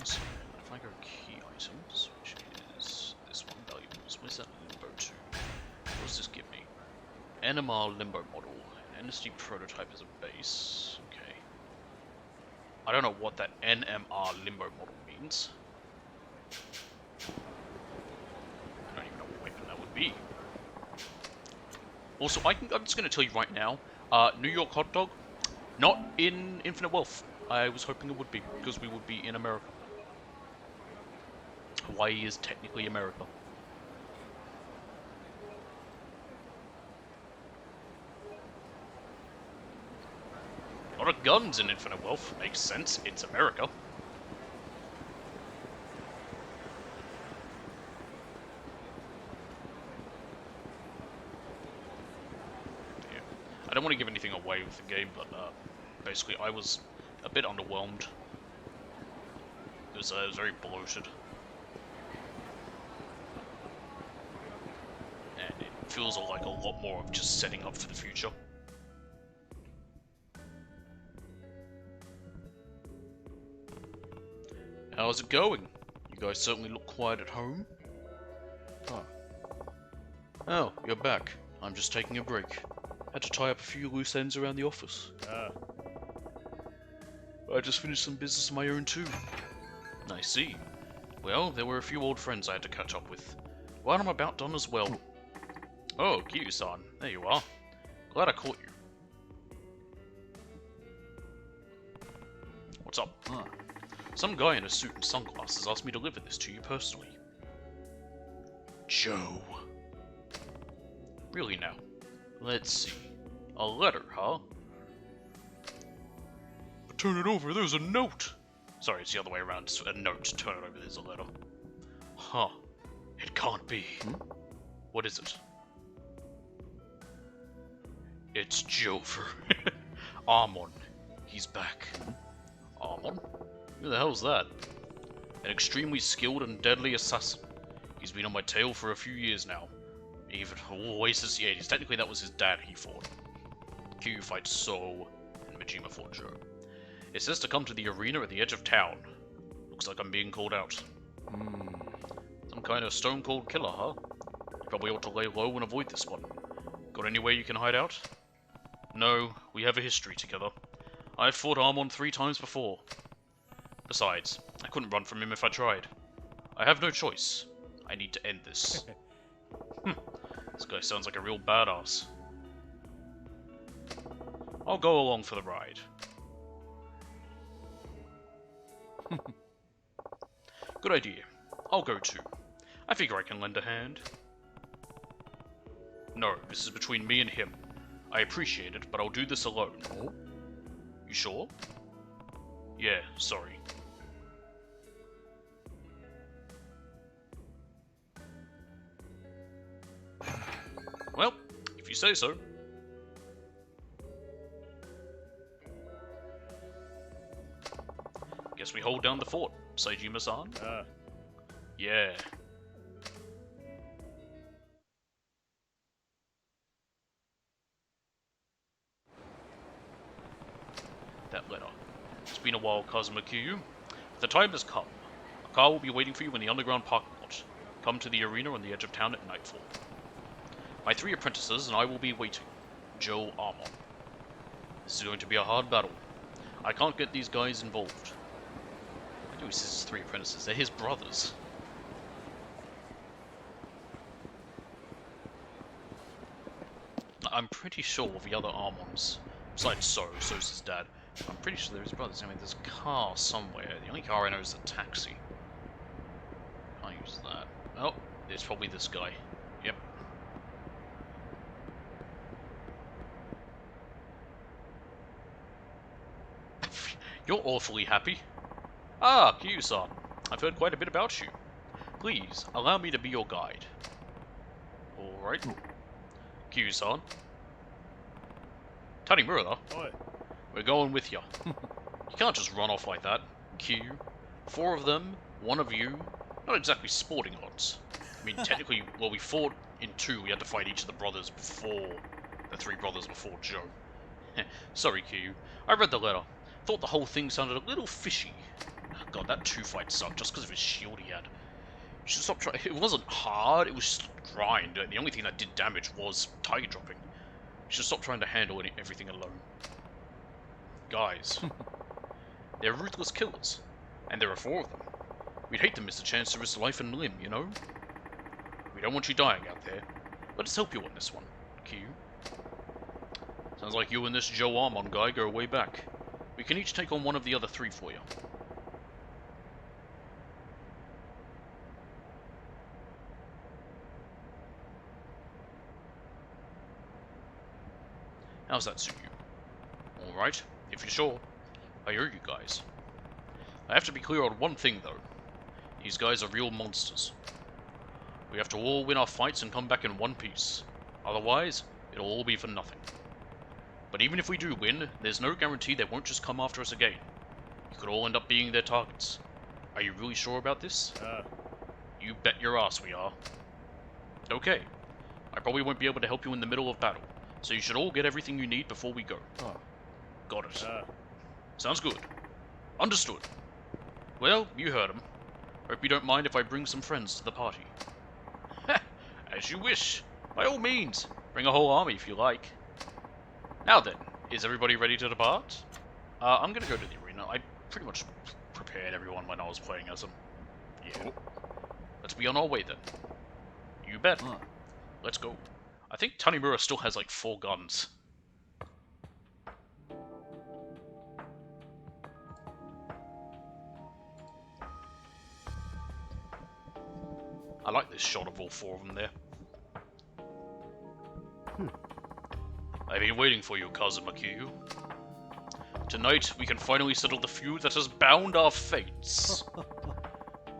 So, if I go key items, which is this one, valuables, where's that limbo to? What does this give me? NMR limbo model, an NSD prototype as a base. Okay. I don't know what that NMR limbo model means. I don't even know what weapon that would be. Also, I'm just going to tell you right now, New York hot dog, not in Infinite Wealth. I was hoping it would be, because we would be in America. Hawaii is technically America. A lot of guns in Infinite Wealth. Makes sense. It's America. Yeah. I don't want to give anything away with the game, but basically I was a bit underwhelmed. It was very bloated. And it feels like a lot more of just setting up for the future. How's it going? You guys certainly look quiet at home. Huh. Oh, you're back. I'm just taking a break. Had to tie up a few loose ends around the office. I just finished some business of my own too. I see. Well, there were a few old friends I had to catch up with. Well, I'm about done as well. Oh, Kiryu-san. There you are. Glad I caught you. What's up? Some guy in a suit and sunglasses asked me to deliver this to you personally. Joe. Really now? Let's see. A letter, huh? Turn it over, there's a note! Sorry, it's the other way around. It's a note. Turn it over, there's a letter. Huh. It can't be. What is it? It's Jover. Armon. He's back. Armon? Who the hell's that? An extremely skilled and deadly assassin. He's been on my tail for a few years now. Even always as the 80s. Technically that was his dad he fought. Kiryu fights So, and Majima fought Joe. It says to come to the arena at the edge of town. Looks like I'm being called out. Some kind of stone cold killer, huh? You probably ought to lay low and avoid this one. Got anywhere you can hide out? No, we have a history together. I've fought Armon 3 times before. Besides, I couldn't run from him if I tried. I have no choice. I need to end this. This guy sounds like a real badass. I'll go along for the ride. Good idea. I'll go too. I figure I can lend a hand. No, this is between me and him. I appreciate it, but I'll do this alone. Oh? You sure? Yeah, sorry. Well, if you say so. Guess we hold down the fort, Seijima-san. Yeah. That letter. It's been a while, Kazuma Kiryu. The time has come. A car will be waiting for you in the underground parking lot. Come to the arena on the edge of town at nightfall. My 3 apprentices and I will be waiting. Joe Armon. This is going to be a hard battle. I can't get these guys involved. I know he says his 3 apprentices. They're his brothers. I'm pretty sure the other Armons, besides So's his dad, I'm pretty sure they're his brothers. I mean, there's a car somewhere. The only car I know is a taxi. Can't use that. Oh, it's probably this guy. Yep. You're awfully happy. Ah, Kiryu-san. I've heard quite a bit about you. Please, allow me to be your guide. Alright. Kiryu-san. Tanimura, we're going with you. You can't just run off like that. Kiryu. 4 of them, 1 of you. Not exactly sporting odds. I mean, technically, well, we fought in 2. We had to fight each of the brothers before... the 3 brothers before Joe. Sorry, Kiryu. I read the letter. Thought the whole thing sounded a little fishy. God, that 2 fight sucked just because of his shield he had. You should stop trying. It wasn't hard, it was just grind. The only thing that did damage was tiger dropping. You should stop trying to handle everything alone. Guys, they're ruthless killers, and there are 4 of them. We'd hate to miss a chance to risk life and limb, you know? We don't want you dying out there. Let us help you on this one, Q. Sounds like you and this Joe Armon guy go way back. We can each take on one of the other 3 for you. How's that suit you? Alright, if you're sure. I owe you guys. I have to be clear on one thing though. These guys are real monsters. We have to all win our fights and come back in one piece. Otherwise, it'll all be for nothing. But even if we do win, there's no guarantee they won't just come after us again. You could all end up being their targets. Are you really sure about this? You bet your ass we are. Okay. I probably won't be able to help you in the middle of battle, so you should all get everything you need before we go. Got it. Sounds good. Understood. Well, you heard him. Hope you don't mind if I bring some friends to the party. As you wish. By all means. Bring a whole army if you like. Now then, is everybody ready to depart? I'm gonna go to the arena. I pretty much prepared everyone when I was playing as them. Yeah. Let's be on our way then. You bet. Let's go. I think Tanimura still has like 4 guns. I like this shot of all 4 of them there. I've been waiting for you, Kazuma Kiryu. Tonight, we can finally settle the feud that has bound our fates.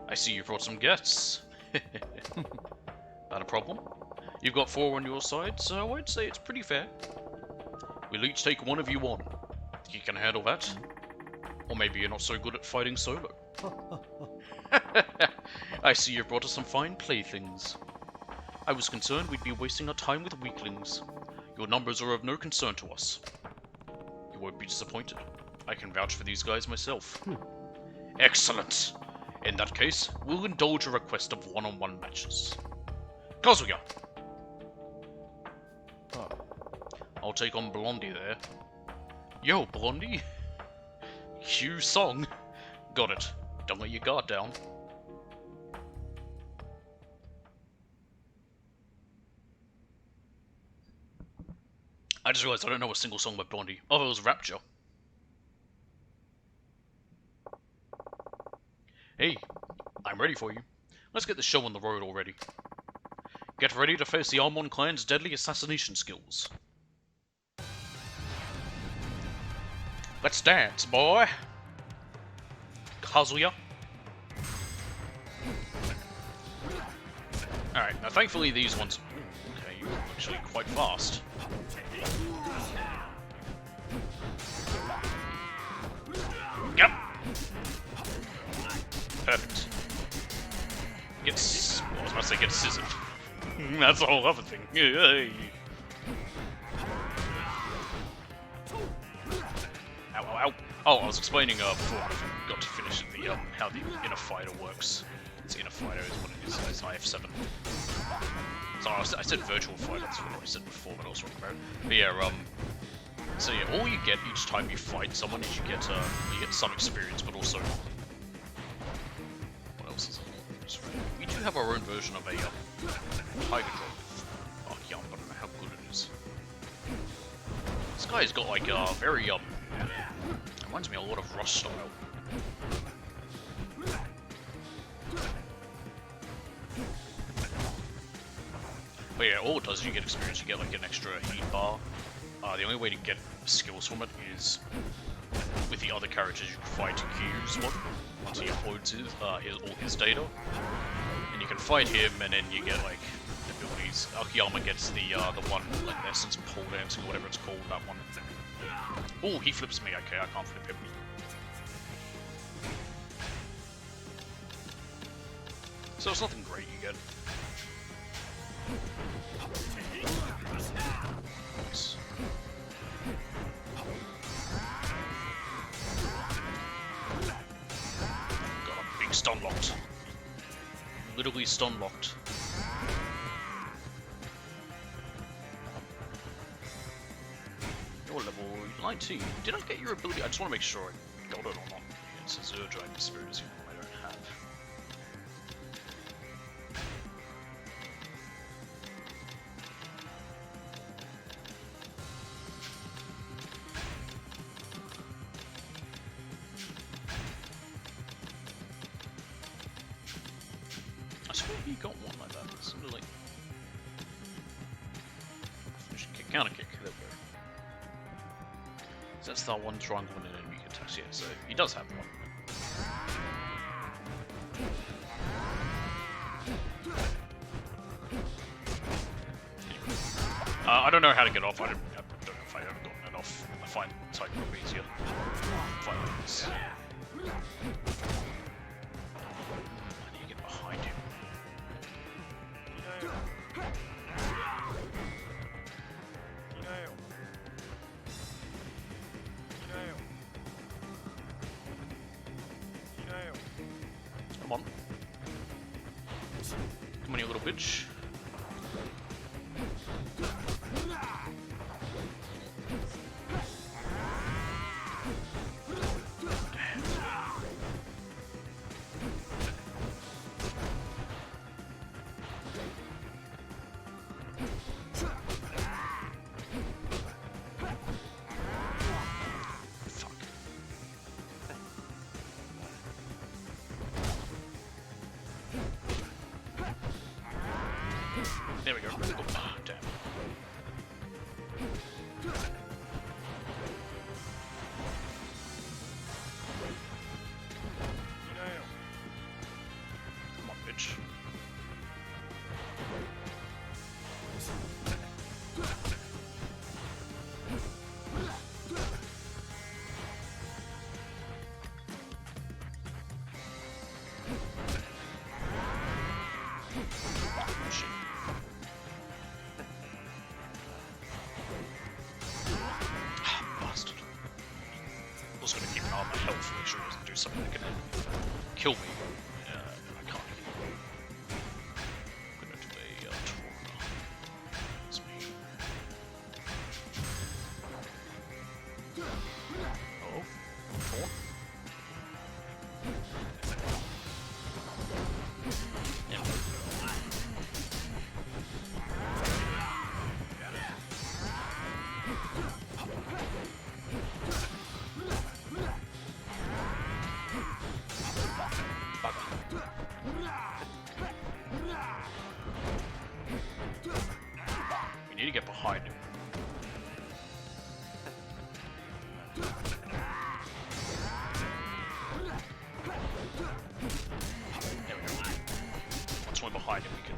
I see you brought some guests. That a problem? You've got 4 on your side, so I'd say it's pretty fair. We'll each take one of you on. Think you can handle that? Or maybe you're not so good at fighting solo. I see you've brought us some fine playthings. I was concerned we'd be wasting our time with weaklings. Your numbers are of no concern to us. You won't be disappointed. I can vouch for these guys myself. Excellent! In that case, we'll indulge a request of one-on-one matches. Kazuya! Oh. I'll take on Blondie there. Yo, Blondie! Cue song. Got it. Don't let your guard down. I just realized I don't know a single song by Blondie. Oh, it was Rapture. Hey, I'm ready for you. Let's get the show on the road already. Get ready to face the Almond clan's deadly assassination skills. Let's dance, boy! Kazuya. Alright, now thankfully these ones... okay, you're actually quite fast. Yep! Perfect. Gets... well, I was about to say get scissored. That's a whole other thing. Ow, ow, ow. Oh, I was explaining before I got to finish the how the inner fighter works. It's inner fighter is what it is. It's IF7. So I said virtual fighter. That's what I said before, but I was wrong about it. But yeah, so yeah, all you get each time you fight someone is you get some experience, but also what else is it? We do have our own version of a Tiger Drop with Archeon, but I don't know how good it is. This guy's got like a very reminds me a lot of Rush style. But yeah, all it does is you get experience, you get like an extra heat bar. The only way to get skills from it is with the other characters you can fight Q's one once he uploads all his data. And you can fight him and then you get like abilities. Akiyama gets the one, like essence pole dancing or whatever it's called, that one. Oh, he flips me, okay, I can't flip him. So it's nothing great you get. Nice. Got a big stun locked. Literally stun locked. You're level 19. Did I get your ability? I just want to make sure I got it or not. It's a Zerdragon Spirit is one I don't have. I swear he got one like that. It's sort of like... counter kick, there we go. So that's that one triangle and an enemy attacks, yeah, so he does have one. I don't know how to get off, I don't know if I ever gotten it off. I find Tiger Drop easier. Fight like this. I need to get behind him. Come on. Come on, you little bitch. There we go. Oh, damn. kill me. I can't heal. I'm gonna do a Torah. That's me. Oh, taunt. Yeah. We need to get behind him. There we go. Once we're behind him, we can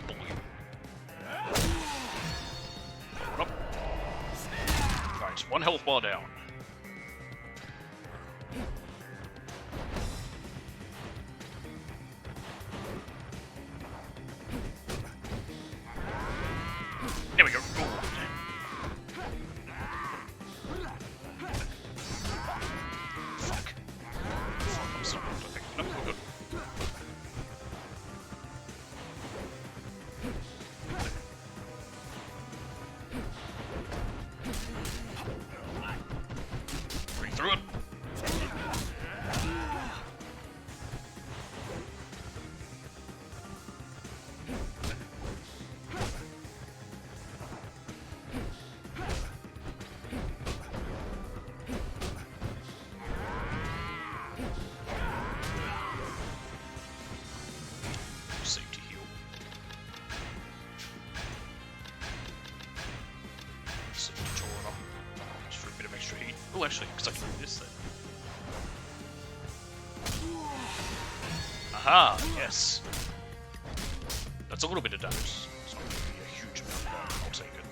bully him. Hold up. Right, one health bar down. There we go. Good. Fuck. I'm sorry. No, we're good. Bring through it. Safety heal. Safety Torah. Just for a bit of extra heat. Oh, actually, because I can do this then. Aha! Yes! That's a little bit of damage. It's not going to be a huge amount, but I'll take it.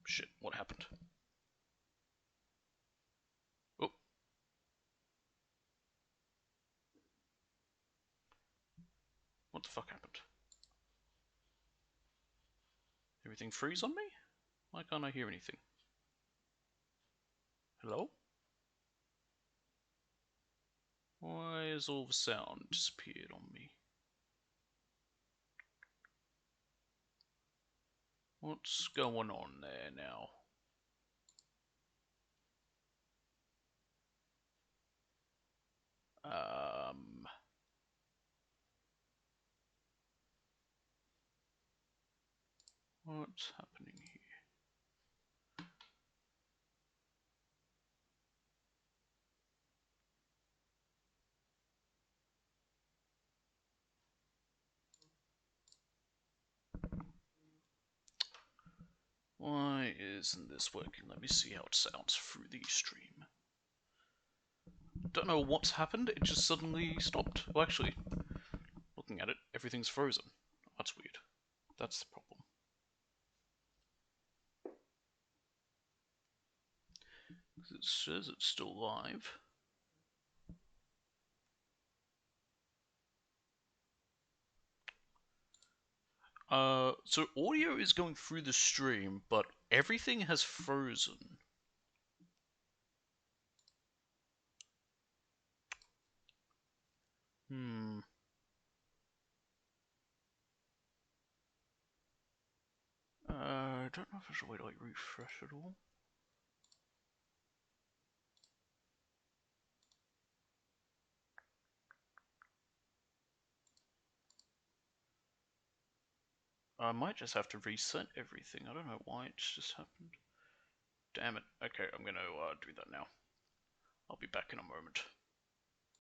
Shit, what happened? Oh. What the fuck happened? Everything freeze on me? Why can't I hear anything? Hello? Why has all the sound disappeared on me? What's going on there now? What's happening here? Why isn't this working? Let me see how it sounds through the stream. Don't know what's happened, it just suddenly stopped. Well, actually, looking at it, everything's frozen. That's weird. That's the problem. It says it's still live. So audio is going through the stream, but everything has frozen. I don't know if there's a way to like refresh it all. I might just have to reset everything. I don't know why it's just happened. Damn it. Okay, I'm gonna do that now. I'll be back in a moment.